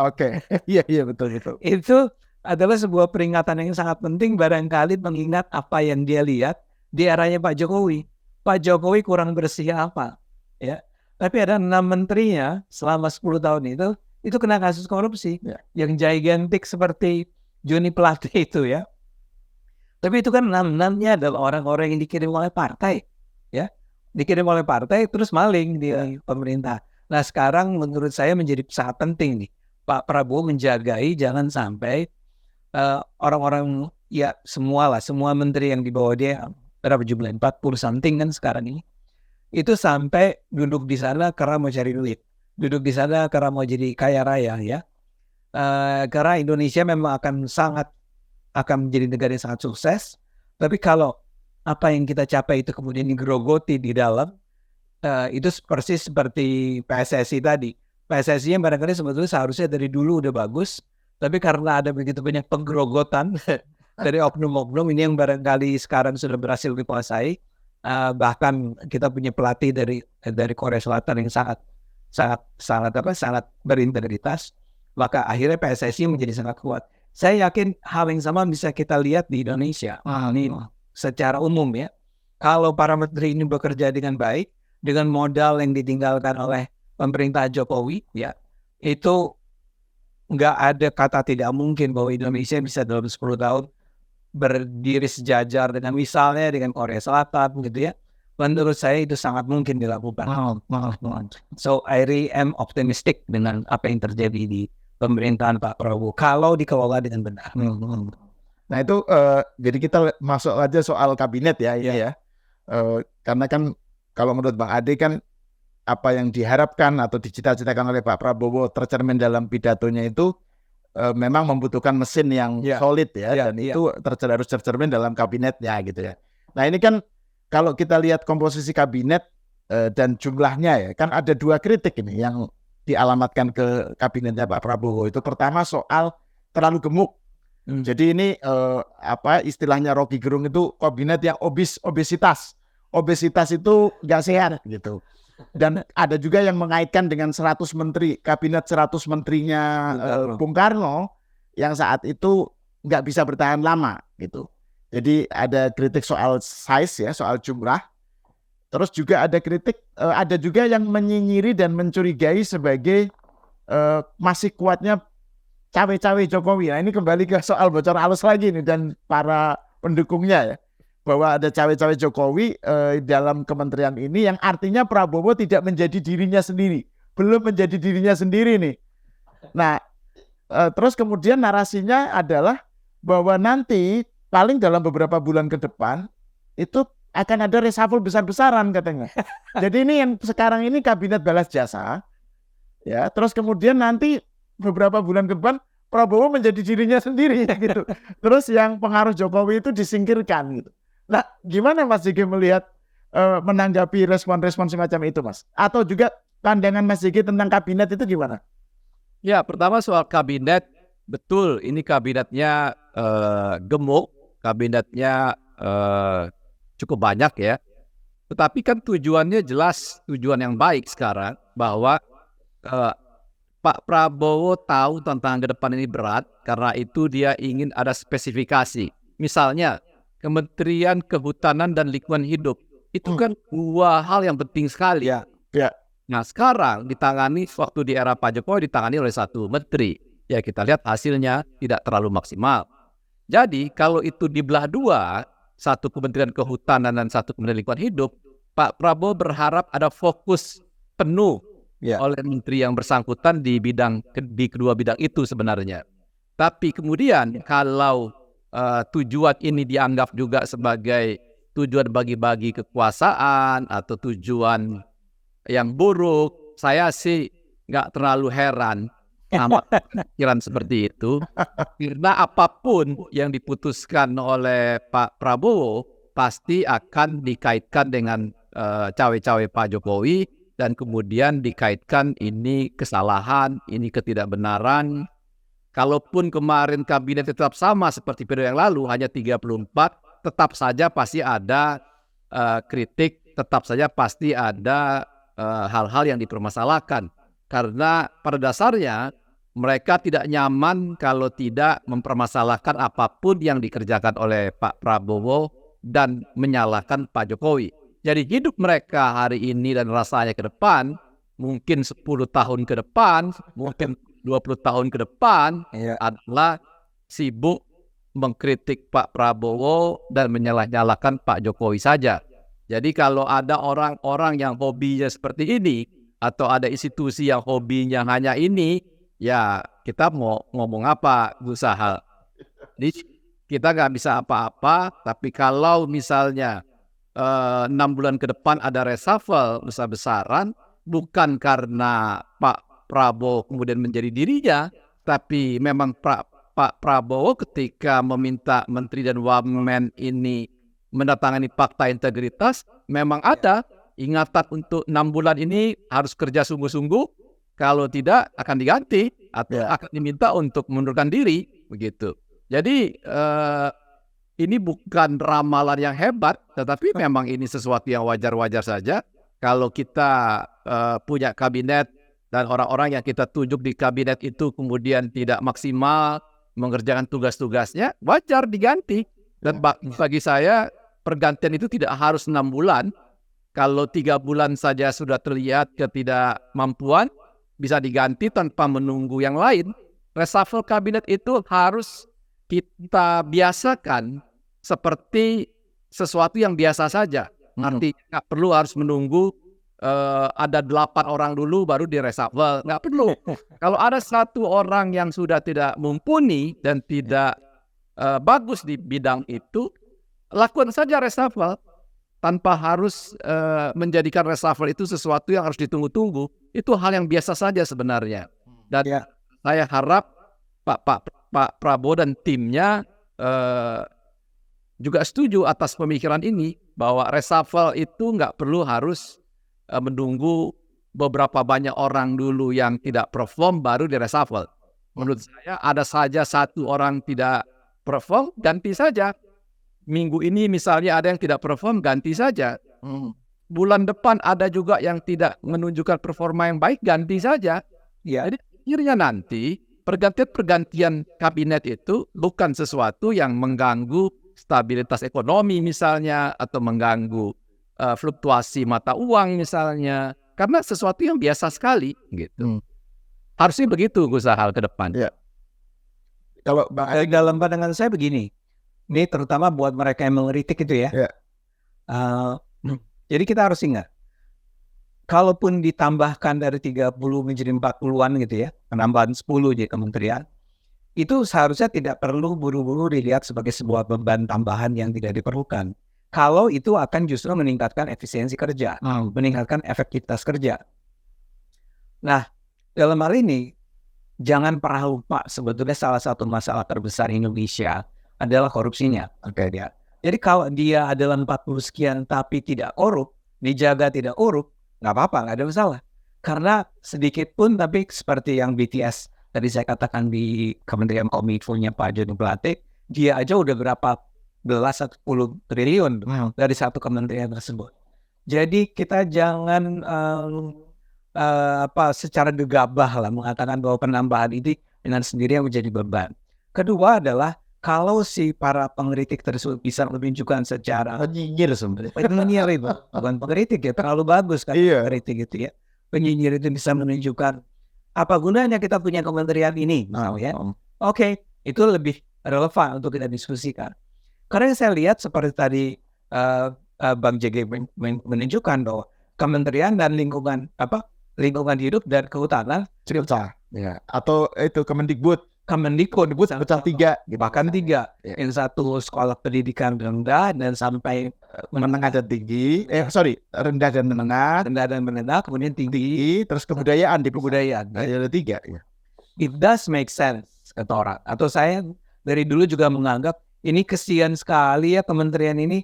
Iya betul. Itu adalah sebuah peringatan yang sangat penting, barangkali mengingat apa yang dia lihat di eranya Pak Jokowi. Pak Jokowi kurang bersih apa, ya. Tapi ada 6 menterinya selama 10 tahun itu kena kasus korupsi yang gigantik seperti Joni Plate itu ya. Tapi itu kan 6-6-nya adalah orang-orang yang dikirim oleh partai, ya, dikirim oleh partai terus maling di pemerintah. Nah sekarang menurut saya menjadi sangat penting nih Pak Prabowo menjagai jangan sampai orang-orang ya semua menteri yang di bawah dia berapa jumlahnya 40 something kan sekarang ini itu sampai duduk di sana karena mau cari duit, duduk di sana karena mau jadi kaya raya ya. Karena Indonesia memang akan menjadi negara yang sangat sukses, tapi kalau apa yang kita capai itu kemudian digerogoti di dalam, itu persis seperti PSSI tadi. PSSI yang barangkali sebetulnya seharusnya dari dulu udah bagus, tapi karena ada begitu banyak penggerogotan dari oknum-oknum ini yang barangkali sekarang sudah berhasil dikuasai. Bahkan kita punya pelatih dari Korea Selatan yang sangat berintegritas, maka akhirnya PSSI menjadi sangat kuat. Saya yakin hal yang sama bisa kita lihat di Indonesia. Secara umum ya, kalau para menteri ini bekerja dengan baik, dengan modal yang ditinggalkan oleh pemerintah Jokowi, ya, itu nggak ada kata tidak mungkin bahwa Indonesia bisa dalam 10 tahun berdiri sejajar dengan misalnya dengan Korea Selatan gitu ya. Menurut saya itu sangat mungkin dilakukan. So I really am optimistic dengan apa yang terjadi di pemerintahan Pak Prabowo kalau dikelola dengan benar. Nah itu jadi kita masuk aja soal kabinet ya ini ya. Karena kan kalau menurut Bang Ade kan apa yang diharapkan atau dicita-citakan oleh Pak Prabowo tercermin dalam pidatonya itu memang membutuhkan mesin yang solid ya, dan itu harus tercermin dalam kabinetnya gitu ya. Nah ini kan kalau kita lihat komposisi kabinet dan jumlahnya ya, kan ada 2 kritik ini yang dialamatkan ke kabinetnya Pak Prabowo. Itu pertama soal terlalu gemuk. Jadi ini istilahnya Rocky Gerung itu kabinet yang obesitas. Obesitas itu nggak sehat gitu. Dan ada juga yang mengaitkan dengan 100 menteri, kabinet 100 menterinya Bung Karno yang saat itu nggak bisa bertahan lama gitu. Jadi ada kritik soal size ya, soal jumlah. Terus juga ada kritik, ada juga yang menyinyiri dan mencurigai sebagai masih kuatnya cawe-cawe Jokowi. Nah ini kembali ke soal bocor halus lagi nih dan para pendukungnya ya. Bahwa ada cawe-cawe Jokowi dalam kementerian ini yang artinya Prabowo tidak menjadi dirinya sendiri. Belum menjadi dirinya sendiri nih. Nah terus kemudian narasinya adalah bahwa nanti paling dalam beberapa bulan ke depan itu akan ada reshuffle besar-besaran katanya. Jadi ini yang sekarang ini kabinet balas jasa, ya. Terus kemudian nanti beberapa bulan ke depan Prabowo menjadi dirinya sendiri, ya, gitu. Terus yang pengaruh Jokowi itu disingkirkan, gitu. Nah, gimana Mas Jigi melihat menanggapi respon-respon semacam itu, Mas? Atau juga pandangan Mas Jigi tentang kabinet itu gimana? Ya, pertama soal kabinet, betul ini kabinetnya gemuk, kabinetnya cukup banyak ya. Tetapi kan tujuannya jelas, tujuan yang baik sekarang bahwa Pak Prabowo tahu tantangan ke depan ini berat, karena itu dia ingin ada spesifikasi. Misalnya Kementerian Kehutanan dan Lingkungan Hidup itu kan 2 hal yang penting sekali. Ya. Nah sekarang ditangani waktu di era Pak Jokowi ditangani oleh 1 menteri. Ya kita lihat hasilnya tidak terlalu maksimal. Jadi kalau itu dibelah 2, 1 Kementerian Kehutanan dan 1 Kementerian Lingkungan Hidup, Pak Prabowo berharap ada fokus penuh oleh menteri yang bersangkutan di kedua bidang itu sebenarnya. Tapi kemudian kalau tujuan ini dianggap juga sebagai tujuan bagi-bagi kekuasaan atau tujuan yang buruk, saya sih nggak terlalu heran sama pikiran seperti itu. Karena apapun yang diputuskan oleh Pak Prabowo pasti akan dikaitkan dengan cawe-cawe Pak Jokowi dan kemudian dikaitkan ini kesalahan, ini ketidakbenaran. Kalaupun kemarin kabinet tetap sama seperti periode yang lalu, hanya 34, tetap saja pasti ada kritik, tetap saja pasti ada hal-hal yang dipermasalahkan. Karena pada dasarnya mereka tidak nyaman kalau tidak mempermasalahkan apapun yang dikerjakan oleh Pak Prabowo dan menyalahkan Pak Jokowi. Jadi hidup mereka hari ini dan rasanya ke depan, mungkin 10 tahun ke depan, mungkin 20 tahun ke depan adalah sibuk mengkritik Pak Prabowo dan menyalah-nyalahkan Pak Jokowi saja. Jadi kalau ada orang-orang yang hobinya seperti ini, atau ada institusi yang hobinya hanya ini, ya kita mau ngomong apa, usaha. Jadi kita nggak bisa apa-apa, tapi kalau misalnya 6 bulan ke depan ada reshuffle besar-besaran, bukan karena Pak Prabowo kemudian menjadi dirinya, tapi memang Pak Prabowo ketika meminta Menteri dan Wamen ini mendatangani fakta integritas, memang ada ingatan untuk 6 bulan ini harus kerja sungguh-sungguh, kalau tidak akan diganti atau akan diminta untuk mengundurkan diri, begitu. Jadi ini bukan ramalan yang hebat, tetapi memang ini sesuatu yang wajar-wajar saja. Kalau kita punya kabinet dan orang-orang yang kita tunjuk di kabinet itu kemudian tidak maksimal mengerjakan tugas-tugasnya, wajar diganti. Dan bagi saya pergantian itu tidak harus 6 bulan. Kalau 3 bulan saja sudah terlihat ketidakmampuan, bisa diganti tanpa menunggu yang lain. Reshuffle kabinet itu harus kita biasakan seperti sesuatu yang biasa saja. Artinya nggak perlu harus menunggu ada 8 orang dulu baru di reshuffle. Nggak perlu. Kalau ada 1 orang yang sudah tidak mumpuni dan tidak bagus di bidang itu, lakukan saja reshuffle tanpa harus menjadikan reshuffle itu sesuatu yang harus ditunggu-tunggu. Itu hal yang biasa saja sebenarnya. Dan saya harap Pak Prabowo dan timnya juga setuju atas pemikiran ini. bahwa reshuffle itu nggak perlu harus menunggu beberapa banyak orang dulu yang tidak perform baru di reshuffle. Menurut saya ada saja satu orang tidak perform, ganti saja. Minggu ini misalnya ada yang tidak perform, ganti saja. Bulan depan ada juga yang tidak menunjukkan performa yang baik, ganti saja. Ya. Jadi akhirnya nanti pergantian kabinet itu bukan sesuatu yang mengganggu stabilitas ekonomi misalnya, atau mengganggu fluktuasi mata uang misalnya, karena sesuatu yang biasa sekali gitu. Harusnya begitu Gus Sahal ke depan. Ya. Kalau dalam pandangan saya begini, ini terutama buat mereka yang mengkritik itu ya. Ya. Jadi kita harus ingat, kalaupun ditambahkan dari 30 menjadi 40-an gitu ya, penambahan 10 jadi kementerian, itu seharusnya tidak perlu buru-buru dilihat sebagai sebuah beban tambahan yang tidak diperlukan. Kalau itu akan justru meningkatkan efisiensi kerja, meningkatkan efektivitas kerja. Nah, dalam hal ini, jangan pernah lupa sebetulnya salah satu masalah terbesar Indonesia adalah korupsinya. Ya. Jadi kalau dia adalah 40 sekian tapi tidak korup, dijaga tidak korup, nggak apa-apa, nggak ada masalah. Karena sedikit pun, tapi seperti yang BTS tadi saya katakan di Kementerian Kominfo-nya Pak Joni Plate, dia aja udah berapa belas atau 10 triliun dari satu kementerian tersebut. Jadi kita jangan secara gegabah lah mengatakan bahwa penambahan ini dengan sendiri yang menjadi beban. Kedua adalah kalau si para pengkritik tersebut bisa menunjukkan secara penyinyir sebenarnya. penyinyir itu bukan pengkritik ya, terlalu bagus kan pengkritik gitu ya. Penyinyir itu bisa menunjukkan apa gunanya kita punya kementerian ini, ya. Oke, itu lebih relevan untuk kita diskusikan. Karena yang saya lihat seperti tadi Bang JG menunjukkan bahwa kementerian dan lingkungan hidup dan kehutanan Pecah. Ya. Atau itu Kemendikbud pecah 3, bahkan 3. Yang satu sekolah pendidikan rendah dan sampai menengah dan tinggi. Rendah dan menengah, kemudian tinggi, terus kebudayaan. Ada 3. Ya. It does make sense kata orang. Atau saya dari dulu juga menganggap ini kesian sekali ya kementerian ini,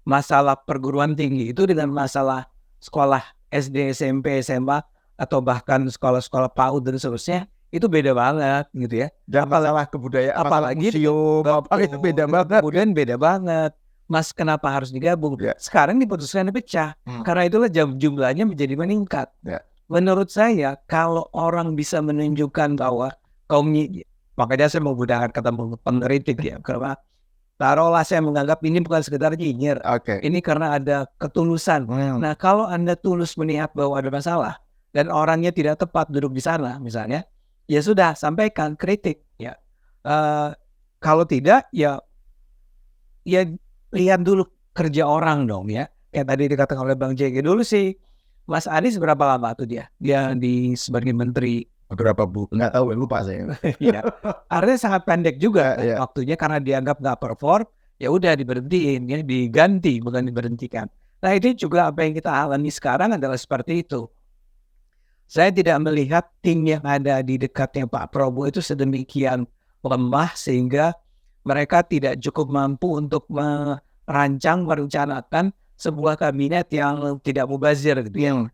masalah perguruan tinggi itu dengan masalah sekolah SD, SMP, SMA atau bahkan sekolah-sekolah PAUD dan seterusnya itu beda banget gitu ya. Dan masalah kebudayaan, apalagi museum, itu beda banget. Kemudian beda banget. Mas, kenapa harus digabung? Ya. Sekarang diputuskan dipecah. Karena itulah jumlahnya menjadi meningkat. Ya. Menurut saya, kalau orang bisa menunjukkan bahwa makanya saya menggunakan kata pengkritik ya, karena taruhlah saya menganggap ini bukan sekedar nyinyir. Ini karena ada ketulusan. Nah, kalau Anda tulus melihat bahwa ada masalah dan orangnya tidak tepat duduk di sana misalnya, ya sudah, sampaikan kritik ya. Kalau tidak ya lihat dulu kerja orang dong ya. Kayak tadi dikatakan oleh Bang JG dulu sih, Mas Anies berapa lama tuh dia sebagai menteri? Berapa nggak tahu, lupa saya. Ya. Artinya sangat pendek juga waktunya, karena dianggap nggak perform, ya udah diberhentiin, ya diganti bukan diberhentikan. Nah, itu juga apa yang kita alami sekarang adalah seperti itu. Saya tidak melihat tim yang ada di dekatnya Pak Prabowo itu sedemikian lemah sehingga mereka tidak cukup mampu untuk merencanakan sebuah kabinet yang tidak mubazir gitu.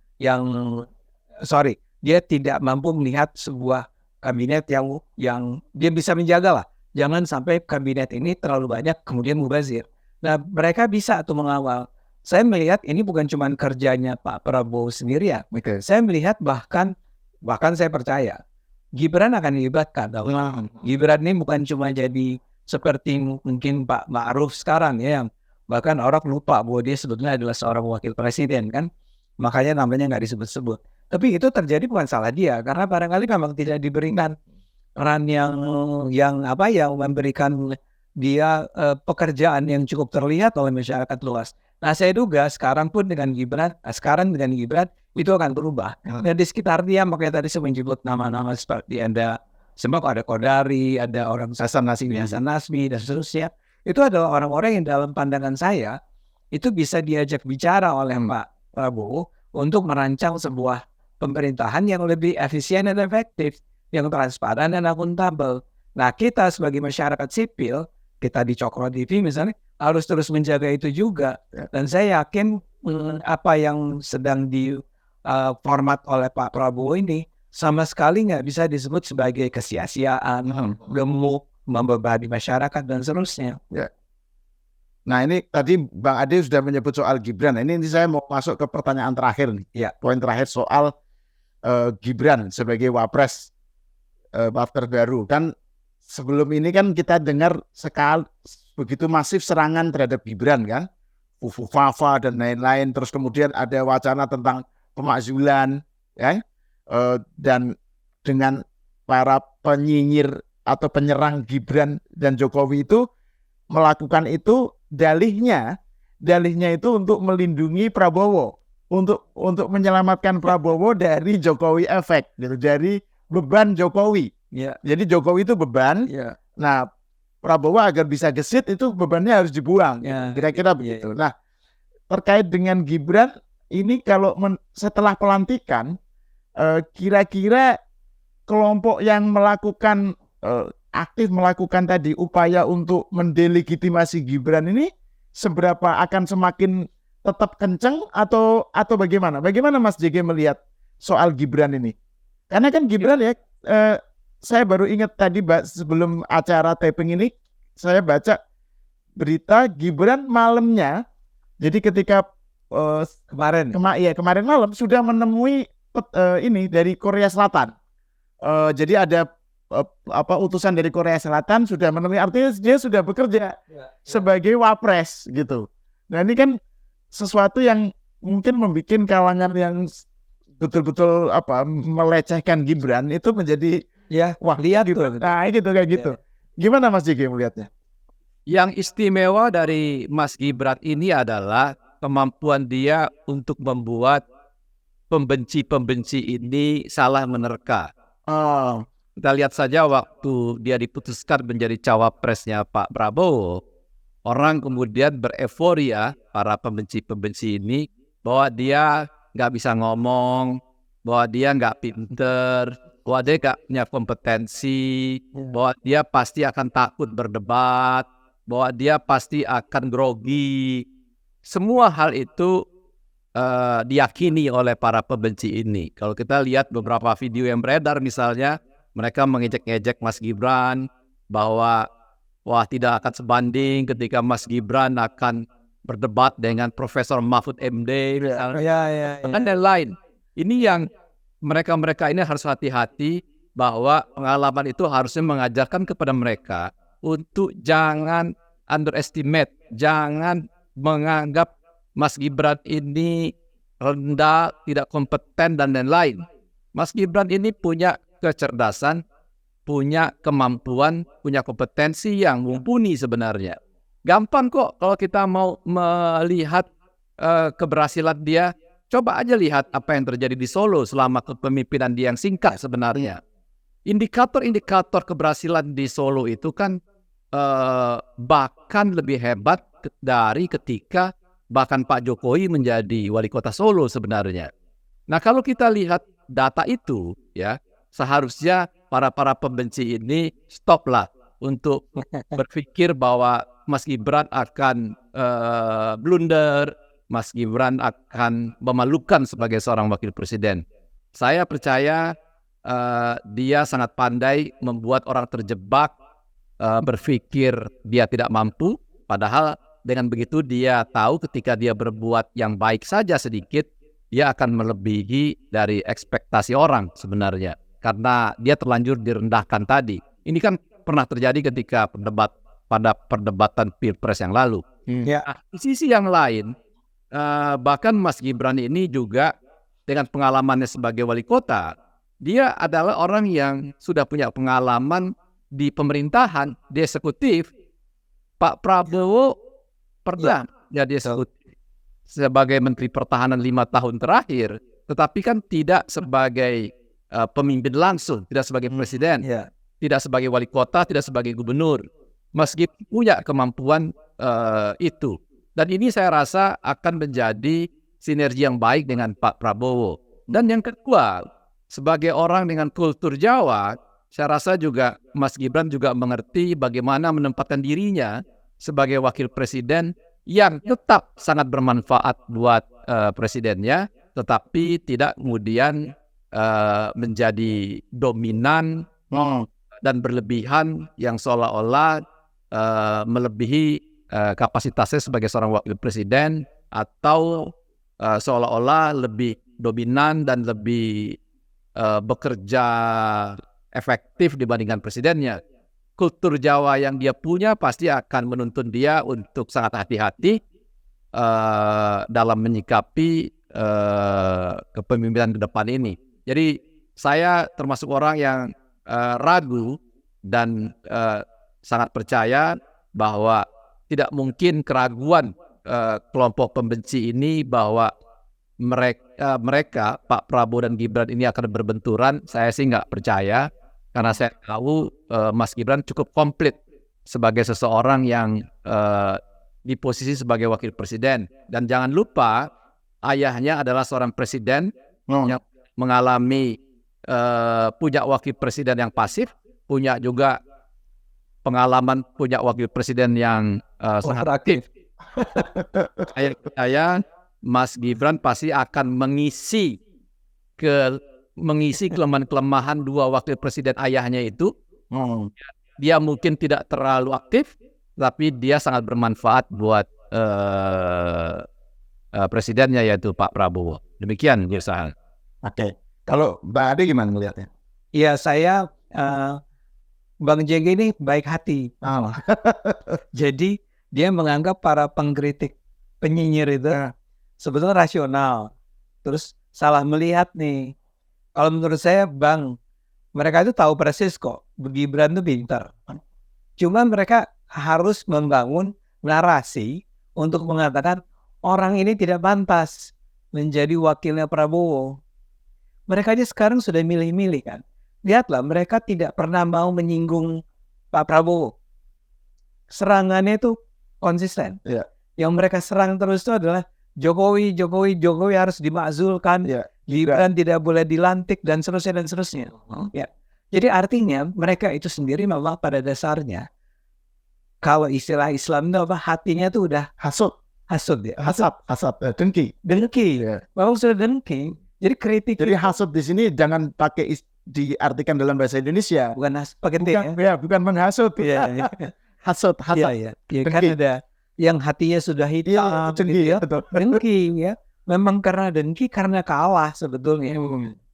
Dia tidak mampu melihat sebuah kabinet yang dia bisa menjaga lah. Jangan sampai kabinet ini terlalu banyak kemudian mubazir. Nah, mereka bisa tuh mengawal. Saya melihat ini bukan cuma kerjanya Pak Prabowo sendiri ya. Saya melihat bahkan saya percaya Gibran akan dilibatkan. Gibran ini bukan cuma jadi seperti mungkin Pak Ma'ruf sekarang ya, yang bahkan orang lupa bahwa dia sebetulnya adalah seorang wakil presiden kan. Makanya namanya nggak disebut-sebut. Tapi itu terjadi bukan salah dia, karena barangkali memang tidak diberikan peran yang memberikan dia pekerjaan yang cukup terlihat oleh masyarakat luas. Nah, saya duga sekarang dengan Gibran itu akan berubah. Dan di sekitar dia, makanya tadi saya menyebut nama-nama seperti ada Kodari, ada orang Hasan Nasmi dan seterusnya. Itu adalah orang-orang yang dalam pandangan saya itu bisa diajak bicara oleh Pak Prabowo untuk merancang sebuah pemerintahan yang lebih efisien dan efektif, yang transparan dan akuntabel. Nah, kita sebagai masyarakat sipil, kita di Cokro TV misalnya, harus terus menjaga itu juga. Dan saya yakin apa yang sedang di format oleh Pak Prabowo ini sama sekali nggak bisa disebut sebagai kesia-siaan, gemuk, membebani masyarakat dan seterusnya. Nah ini tadi Bang Ade sudah menyebut soal Gibran. Ini saya mau masuk ke pertanyaan terakhir nih. Ya. Poin terakhir soal Gibran sebagai wapres partai baru. Kan sebelum ini kan kita dengar sekali begitu masif serangan terhadap Gibran kan, Fufu-Fafa dan lain-lain. Terus kemudian ada wacana tentang pemakzulan, ya, dan dengan para penyinyir atau penyerang Gibran dan Jokowi itu melakukan itu dalihnya itu untuk melindungi Prabowo, untuk menyelamatkan Prabowo dari Jokowi efek, gitu, dari beban Jokowi. Ya. Jadi Jokowi itu beban. Ya. Nah, Prabowo agar bisa gesit itu bebannya harus dibuang. Ya. Kira-kira begitu. Nah, terkait dengan Gibran ini kalau setelah pelantikan, kira-kira kelompok yang melakukan aktif melakukan tadi upaya untuk mendelegitimasi Gibran ini seberapa akan semakin tetap kencang atau bagaimana? Bagaimana Mas JG melihat soal Gibran ini? Karena kan Gibran ya, saya baru ingat tadi sebelum acara taping ini saya baca berita Gibran malamnya. Jadi ketika kemarin malam sudah menemui ini dari Korea Selatan. Jadi ada utusan dari Korea Selatan sudah menemui, artinya dia sudah bekerja sebagai wapres gitu. Nah ini kan sesuatu yang mungkin membuat kalangan yang betul-betul melecehkan Gibran itu menjadi wah lihat gitu. Nah gitu kayak gitu. Gimana Mas JG melihatnya? Yang istimewa dari Mas Gibran ini adalah kemampuan dia untuk membuat pembenci-pembenci ini salah menerka. Kita lihat saja waktu dia diputuskan menjadi cawapresnya Pak Prabowo, orang kemudian bereforia, para pembenci-pembenci ini, bahwa dia nggak bisa ngomong, bahwa dia nggak pinter, bahwa dia nggak punya kompetensi, bahwa dia pasti akan takut berdebat, bahwa dia pasti akan grogi. Semua hal itu diyakini oleh para pembenci ini. Kalau kita lihat beberapa video yang beredar misalnya, mereka mengejek-ngejek Mas Gibran bahwa tidak akan sebanding ketika Mas Gibran akan berdebat dengan Profesor Mahfud MD dan lain-lain. Ini yang mereka ini harus hati-hati, bahwa pengalaman itu harusnya mengajarkan kepada mereka untuk jangan underestimate, jangan menganggap Mas Gibran ini rendah, tidak kompeten dan lain-lain. Mas Gibran ini punya kecerdasan, punya kemampuan, punya kompetensi yang mumpuni sebenarnya. Gampang kok kalau kita mau melihat keberhasilan dia. Coba aja lihat apa yang terjadi di Solo selama kepemimpinan dia yang singkat sebenarnya. Indikator-indikator keberhasilan di Solo itu kan bahkan lebih hebat dari ketika bahkan Pak Jokowi menjadi wali kota Solo sebenarnya. Nah kalau kita lihat data itu ya, seharusnya para pembenci ini stoplah untuk berpikir bahwa Mas Gibran akan blunder, Mas Gibran akan memalukan sebagai seorang wakil presiden. Saya percaya dia sangat pandai membuat orang terjebak, berpikir dia tidak mampu, padahal dengan begitu dia tahu ketika dia berbuat yang baik saja sedikit, dia akan melebihi dari ekspektasi orang sebenarnya. Karena dia terlanjur direndahkan tadi. Ini kan pernah terjadi ketika pada perdebatan Pilpres yang lalu. Nah, di sisi yang lain, bahkan Mas Gibran ini juga dengan pengalamannya sebagai wali kota, dia adalah orang yang sudah punya pengalaman di pemerintahan, di eksekutif. Pak Prabowo pernah jadi eksekutif sebagai Menteri Pertahanan 5 tahun terakhir, tetapi kan tidak sebagai pemimpin langsung, tidak sebagai presiden, tidak sebagai wali kota, tidak sebagai gubernur. Meskipun punya kemampuan itu. Dan ini saya rasa akan menjadi sinergi yang baik dengan Pak Prabowo. Dan yang kedua, sebagai orang dengan kultur Jawa, saya rasa juga Mas Gibran juga mengerti bagaimana menempatkan dirinya sebagai wakil presiden yang tetap sangat bermanfaat buat presidennya, tetapi tidak kemudian menjadi dominan dan berlebihan yang seolah-olah melebihi kapasitasnya sebagai seorang wakil presiden, atau seolah-olah lebih dominan dan lebih bekerja efektif dibandingkan presidennya. Kultur Jawa yang dia punya pasti akan menuntun dia untuk sangat hati-hati dalam menyikapi kepemimpinan ke depan ini. Jadi saya termasuk orang yang ragu dan sangat percaya bahwa tidak mungkin keraguan kelompok pembenci ini bahwa mereka Pak Prabowo dan Gibran ini akan berbenturan. Saya sih nggak percaya, karena saya tahu Mas Gibran cukup komplit sebagai seseorang yang di posisi sebagai wakil presiden. Dan jangan lupa, ayahnya adalah seorang presiden yang mengalami punya wakil presiden yang pasif, punya juga pengalaman punya wakil presiden yang sangat aktif. Saya percaya Mas Gibran pasti akan mengisi kelemahan-kelemahan dua wakil presiden ayahnya itu. Dia mungkin tidak terlalu aktif, tapi dia sangat bermanfaat buat presidennya, yaitu Pak Prabowo. Demikian, Girsahan. Oke. Kalau Mbak Ade gimana melihatnya? Ya, saya Bang JG ini baik hati. Jadi dia menganggap para pengkritik, penyinyir itu sebetulnya rasional. Terus salah melihat nih. Kalau menurut saya, Bang, mereka itu tahu persis kok Gibran itu pintar. Cuma mereka harus membangun narasi untuk mengatakan orang ini tidak pantas menjadi wakilnya Prabowo. Mereka aja sekarang sudah milih-milih kan. Lihatlah, mereka tidak pernah mau menyinggung Pak Prabowo. Serangannya itu konsisten. Yeah. Yang mereka serang terus itu adalah Jokowi harus dimakzulkan. Yeah. Gibran tidak boleh dilantik dan seterusnya. Ya. Jadi artinya mereka itu sendiri memang pada dasarnya, kalau istilah Islam itu apa, hatinya itu udah hasud ya. Dengki. Yeah. Memang sudah dengki. Jadi kritik. Jadi hasud di sini jangan pakai diartikan dalam bahasa Indonesia. Bukan pakai T ya. Bukan menghasut. Iya. Hasud. Iya. Ya, kan ada yang hatinya sudah hitam, dengki, gitu ya. Dengki ya. Memang karena dengki, karena kalah sebetulnya.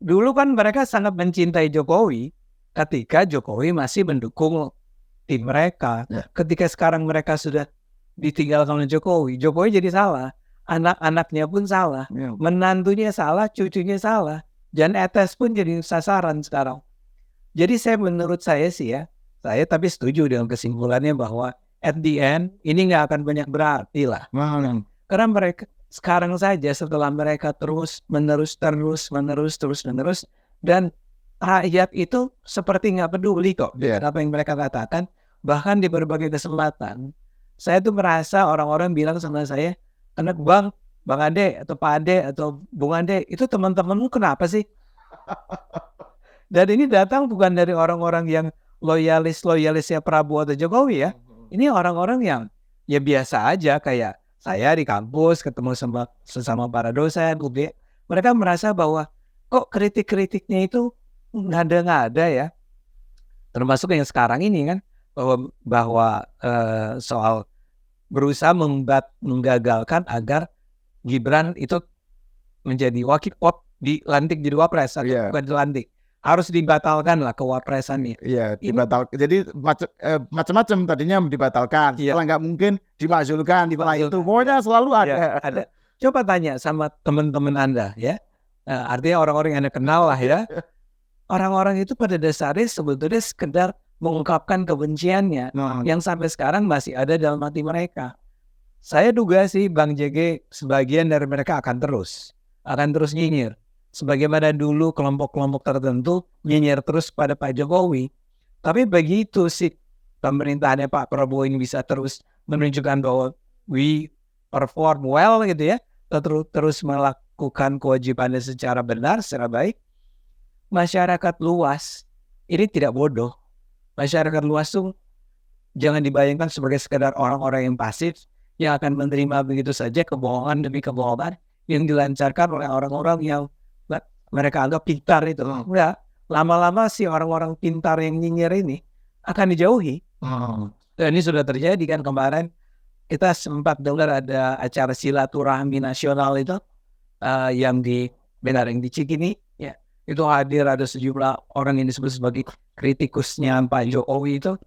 Dulu kan mereka sangat mencintai Jokowi ketika Jokowi masih mendukung tim mereka. Ya. Ketika sekarang mereka sudah ditinggalkan oleh Jokowi jadi salah. Anak-anaknya pun salah, menantunya salah, cucunya salah, Jan Etes pun jadi sasaran sekarang. Jadi menurut saya sih ya, saya tapi setuju dengan kesimpulannya bahwa at the end ini nggak akan banyak berarti lah. Karena mereka sekarang saja setelah mereka terus menerus dan rakyat itu seperti nggak peduli kok apa yang mereka katakan. Bahkan di berbagai kesempatan saya tuh merasa orang-orang bilang sama saya, anak Bang Ade atau Pak Ade atau Bung Ade, itu teman-temanmu kenapa sih? Dan ini datang bukan dari orang-orang yang loyalisnya Prabowo atau Jokowi ya. Ini orang-orang yang ya biasa aja, kayak saya di kampus ketemu sesama para dosen, mereka merasa bahwa kok kritik-kritiknya itu nggak ada ya. Termasuk yang sekarang ini kan, bahwa soal berusaha menggagalkan agar Gibran itu menjadi wakil dilantik jadi wapres atau bukan dilantik, harus dibatalkan lah kewapresannya. Iya, dibatalkan. Jadi macam-macam tadinya dibatalkan. Setelah nggak mungkin dimakzulkan, itu pokoknya selalu ada. Coba tanya sama teman-teman Anda ya. Artinya orang-orang yang Anda kenal lah ya. Orang-orang itu pada dasarnya sebetulnya sekedar mengungkapkan kebenciannya yang sampai sekarang masih ada dalam hati mereka. Saya duga sih Bang JG sebagian dari mereka akan terus nyinyir. Sebagaimana dulu kelompok-kelompok tertentu nyinyir terus pada Pak Jokowi. Tapi begitu sih pemerintahannya Pak Prabowo ini bisa terus menunjukkan bahwa we perform well gitu ya, terus melakukan kewajibannya secara benar, secara baik, masyarakat luas ini tidak bodoh. Masyarakat luas tuh jangan dibayangkan sebagai sekedar orang-orang yang pasif yang akan menerima begitu saja kebohongan demi kebohongan yang dilancarkan oleh orang-orang yang mereka anggap pintar itu. Enggak, lama-lama si orang-orang pintar yang nyinyir ini akan dijauhi. Dan ini sudah terjadi kan kemarin. Kita sempat dengar ada acara silaturahmi nasional itu yang di Cikini, ya. Itu hadir ada sejumlah orang yang disebut sebagai kritikusnya Pak Jokowi itu.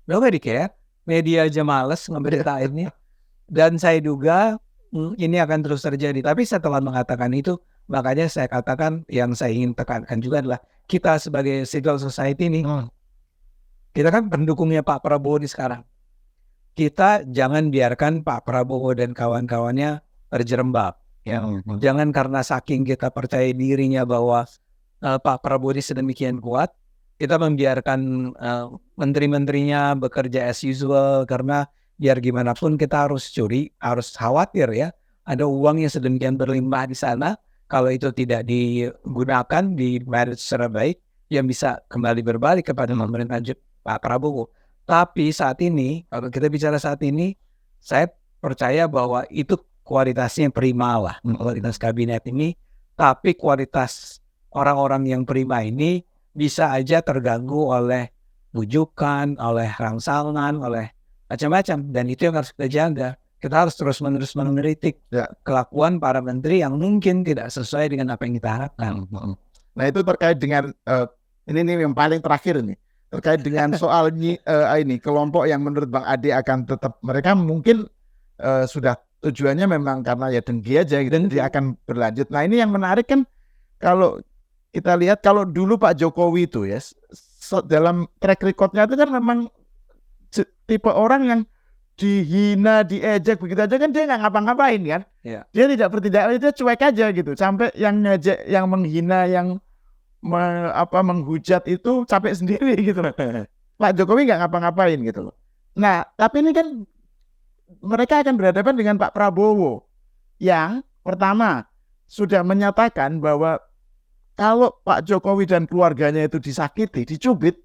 Nobody care, media aja males ngeberitainnya. Dan saya duga ini akan terus terjadi. Tapi setelah mengatakan itu, makanya saya katakan yang saya ingin tekankan juga adalah kita sebagai civil society ini, kita kan pendukungnya Pak Prabowo ini sekarang. Kita jangan biarkan Pak Prabowo dan kawan-kawannya terjerembab. Ya. Jangan karena saking kita percaya dirinya bahwa Pak Prabowo ini sedemikian kuat, kita membiarkan menteri-menterinya bekerja as usual, karena biar gimana pun kita harus curi, harus khawatir ya. Ada uang yang sedemikian berlimpah di sana, kalau itu tidak digunakan, di-manage secara baik, yang bisa kembali berbalik kepada pemerintahan Pak Prabowo. Tapi saat ini, kalau kita bicara saat ini, saya percaya bahwa itu kualitasnya prima lah, kualitas kabinet ini. Tapi kualitas orang-orang yang prima ini bisa aja terganggu oleh bujukan, oleh rangsangan, oleh macam-macam. Dan itu yang harus kita jaga. Kita harus terus-menerus mengkritik kelakuan para menteri yang mungkin tidak sesuai dengan apa yang kita harapkan. Nah itu terkait dengan ini yang paling terakhir nih, terkait dengan soal ini kelompok yang menurut Bang Ade akan tetap, mereka mungkin sudah tujuannya memang karena ya dengki aja gitu, dia akan berlanjut. Nah ini yang menarik kan, kalau kita lihat kalau dulu Pak Jokowi itu ya dalam track recordnya itu kan memang tipe orang yang dihina, diejek begitu aja kan dia nggak ngapa-ngapain kan. Dia tidak bertindak, dia cuek aja gitu, sampai yang ngejek, yang menghina, yang menghujat itu capek sendiri gitu loh. Pak Jokowi nggak ngapa-ngapain gitu loh. Nah tapi ini kan mereka akan berhadapan dengan Pak Prabowo yang pertama sudah menyatakan bahwa kalau Pak Jokowi dan keluarganya itu disakiti, dicubit,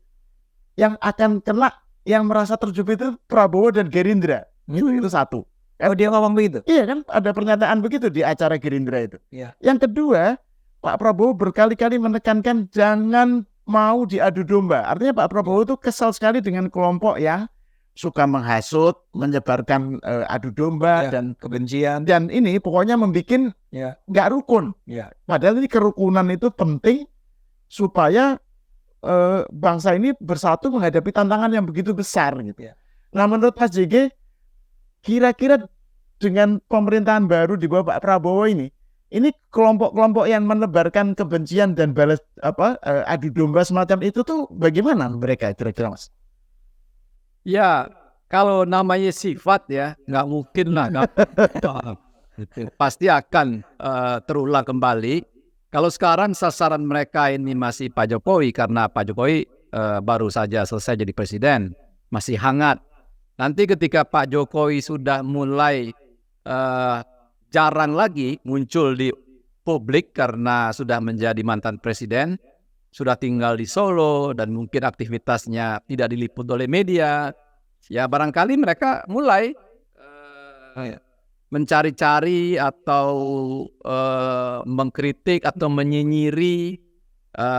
yang akan kena, yang merasa tercubit itu Prabowo dan Gerindra. Itu satu. Oh dia ngomong begitu? Iya kan, ada pernyataan begitu di acara Gerindra itu. Iya. Yang kedua, Pak Prabowo berkali-kali menekankan jangan mau diadu domba. Artinya Pak Prabowo itu kesal sekali dengan kelompok yang suka menghasut, menyebarkan adu domba dan kebencian. Dan ini pokoknya membuat nggak rukun. Padahal ini kerukunan itu penting supaya bangsa ini bersatu menghadapi tantangan yang begitu besar gitu. Nah menurut Mas JG, kira-kira dengan pemerintahan baru di bawah Pak Prabowo ini kelompok-kelompok yang menebarkan kebencian dan balas adu domba semacam itu tuh bagaimana mereka kira-kira Mas? Ya, kalau namanya sifat ya, nggak mungkin lah. Pasti akan terulang kembali. Kalau sekarang sasaran mereka ini masih Pak Jokowi, karena Pak Jokowi baru saja selesai jadi presiden, masih hangat. Nanti ketika Pak Jokowi sudah mulai jarang lagi muncul di publik karena sudah menjadi mantan presiden, sudah tinggal di Solo dan mungkin aktivitasnya tidak diliput oleh media, ya barangkali mereka mulai mencari-cari atau mengkritik atau menyinyiri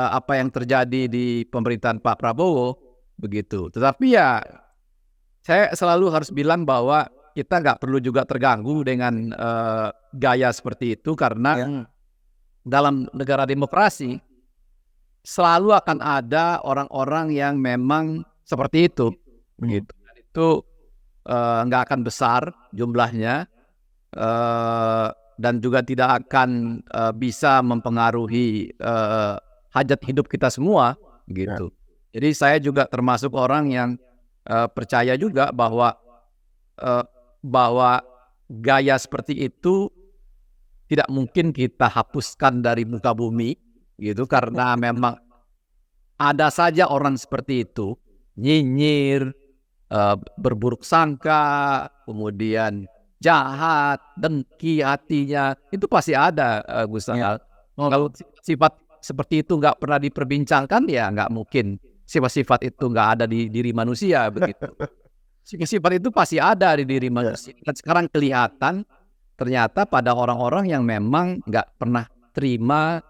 apa yang terjadi di pemerintahan Pak Prabowo begitu. Tetapi ya saya selalu harus bilang bahwa kita nggak perlu juga terganggu dengan gaya seperti itu, karena dalam negara demokrasi selalu akan ada orang-orang yang memang seperti itu, begitu. Dan itu nggak akan besar jumlahnya dan juga tidak akan bisa mempengaruhi hajat hidup kita semua, gitu. Jadi saya juga termasuk orang yang percaya juga bahwa gaya seperti itu tidak mungkin kita hapuskan dari muka bumi. Gitu, karena memang ada saja orang seperti itu, nyinyir, berburuk sangka, kemudian jahat, dengki hatinya, itu pasti ada, Gus Anggal. Kalau sifat seperti itu nggak pernah diperbincangkan, ya nggak mungkin sifat-sifat itu nggak ada di diri manusia begitu. sifat itu pasti ada di diri manusia. Dan sekarang kelihatan ternyata pada orang-orang yang memang nggak pernah terima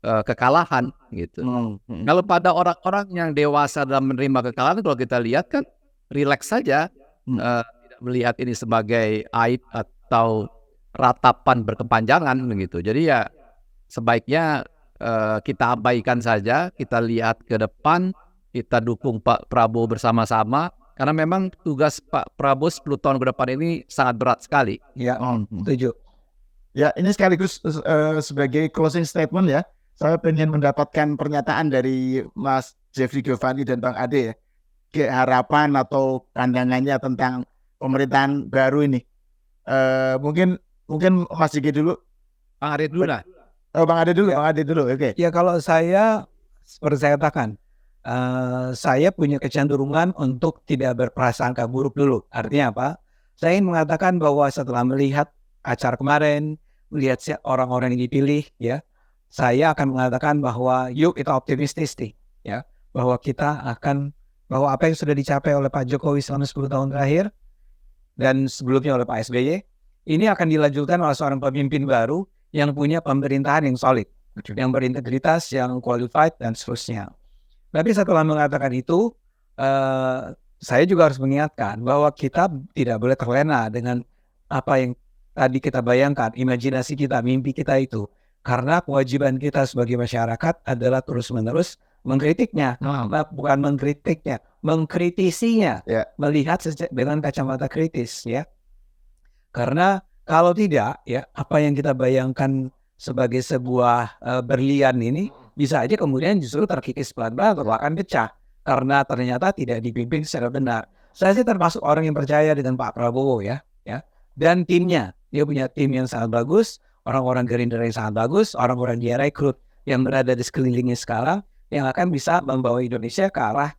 kekalahan gitu. Kalau pada orang-orang yang dewasa dalam menerima kekalahan, kalau kita lihat kan rileks saja, tidak melihat ini sebagai aib atau ratapan berkepanjangan begitu. Jadi ya sebaiknya kita abaikan saja, kita lihat ke depan, kita dukung Pak Prabowo bersama-sama. Karena memang tugas Pak Prabowo 10 tahun ke depan ini sangat berat sekali. Ya, setuju. Ya, ini sekaligus sebagai closing statement ya. Saya ingin mendapatkan pernyataan dari Mas Jeffrey Giovanni dan Bang Ade ya. Harapan atau pandangannya tentang pemerintahan baru ini. Mungkin Mas Jiki dulu. Bang Ade dulu lah. Bang Ade dulu, Bang Ade dulu. Oke. Ya, kalau saya, seperti saya katakan, saya punya kecenderungan untuk tidak berprasangka buruk dulu. Artinya apa? Saya ingin mengatakan bahwa setelah melihat acara kemarin, melihat orang-orang yang dipilih, ya, saya akan mengatakan bahwa yuk kita optimistis nih, ya, bahwa apa yang sudah dicapai oleh Pak Jokowi selama 10 tahun terakhir dan sebelumnya oleh Pak SBY, ini akan dilanjutkan oleh seorang pemimpin baru yang punya pemerintahan yang solid, yang berintegritas, yang qualified dan seterusnya. Tapi setelah mengatakan itu, saya juga harus mengingatkan bahwa kita tidak boleh terlena dengan apa yang tadi kita bayangkan, imajinasi kita, mimpi kita itu. Karena kewajiban kita sebagai masyarakat adalah terus-menerus mengkritiknya, bukan mengkritiknya, mengkritisinya, melihat dengan kacamata kritis, ya. Karena kalau tidak, ya, apa yang kita bayangkan sebagai sebuah berlian ini bisa aja kemudian justru terkikis pelan-pelan atau akan pecah karena ternyata tidak dipimpin secara benar. Saya sih termasuk orang yang percaya dengan Pak Prabowo ya, dan timnya. Dia punya tim yang sangat bagus, orang-orang Gerindra yang sangat bagus, orang-orang dia rekrut yang berada di sekelilingnya sekarang yang akan bisa membawa Indonesia ke arah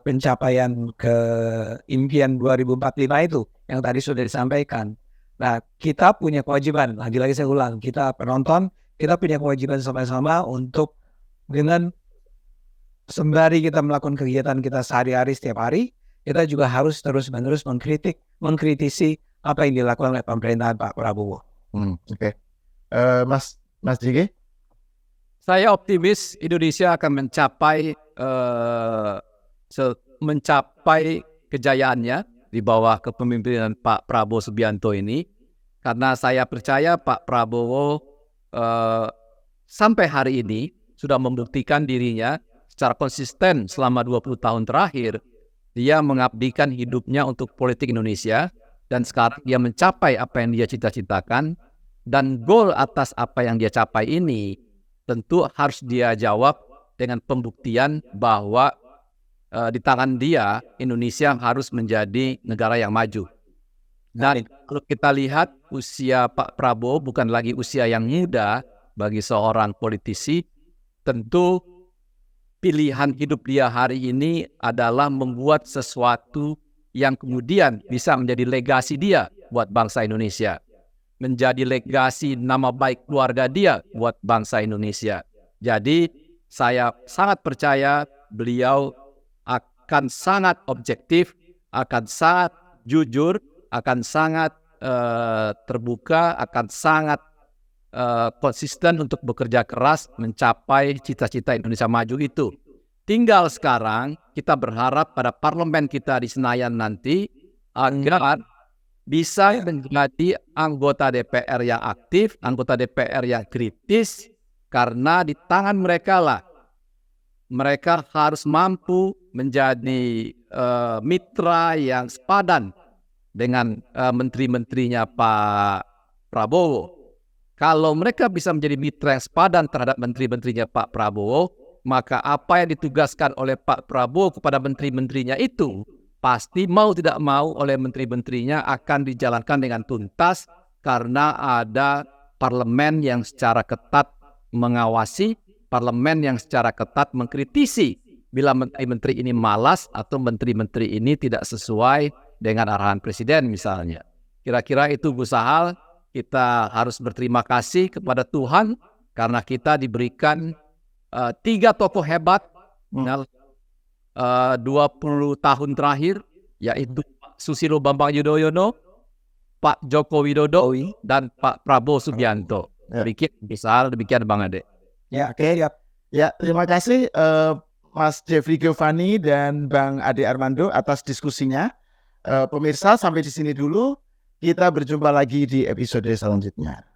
pencapaian ke impian 2045 itu yang tadi sudah disampaikan. Nah, kita punya kewajiban, lagi-lagi saya ulang, kita penonton, kita punya kewajiban sama-sama untuk dengan sembari kita melakukan kegiatan kita sehari-hari setiap hari, kita juga harus terus-menerus mengkritisi apa yang dilakukan oleh pemerintahan Pak Prabowo. Oke. Mas Jiki? Saya optimis Indonesia akan mencapai kejayaannya di bawah kepemimpinan Pak Prabowo Subianto ini, karena saya percaya Pak Prabowo sampai hari ini sudah membuktikan dirinya secara konsisten selama 20 tahun terakhir. Dia mengabdikan hidupnya untuk politik Indonesia dan sekarang dia mencapai apa yang dia cita-citakan, dan goal atas apa yang dia capai ini tentu harus dia jawab dengan pembuktian bahwa di tangan dia Indonesia harus menjadi negara yang maju. Dan kalau kita lihat usia Pak Prabowo bukan lagi usia yang muda bagi seorang politisi, tentu pilihan hidup dia hari ini adalah membuat sesuatu yang kemudian bisa menjadi legasi dia buat bangsa Indonesia. Menjadi legasi nama baik keluarga dia buat bangsa Indonesia. Jadi saya sangat percaya beliau akan sangat objektif, akan sangat jujur, akan sangat terbuka, akan sangat konsisten untuk bekerja keras mencapai cita-cita Indonesia maju itu. Tinggal sekarang kita berharap pada parlemen kita di Senayan nanti agar bisa menjadi anggota DPR yang aktif, anggota DPR yang kritis, karena di tangan mereka lah mereka harus mampu menjadi mitra yang sepadan dengan menteri-menterinya Pak Prabowo. Kalau mereka bisa menjadi mitra yang sepadan terhadap menteri-menterinya Pak Prabowo, maka apa yang ditugaskan oleh Pak Prabowo kepada menteri-menterinya itu pasti mau tidak mau oleh menteri-menterinya akan dijalankan dengan tuntas, karena ada parlemen yang secara ketat mengawasi, parlemen yang secara ketat mengkritisi bila menteri-menteri ini malas atau menteri-menteri ini tidak sesuai dengan arahan presiden misalnya. Kira-kira itu Gus Sahal, kita harus berterima kasih kepada Tuhan karena kita diberikan 3 tokoh hebat dalam 20 tahun terakhir, yaitu Pak Pak Susilo Bambang Yudhoyono, Pak Joko Widodo, dan Pak Prabowo Subianto. Demikian Bang Ade. Ya, oke. Ya, terima kasih Mas Jeffrey Giovanni dan Bang Ade Armando atas diskusinya. Pemirsa, sampai di sini dulu. Kita berjumpa lagi di episode selanjutnya.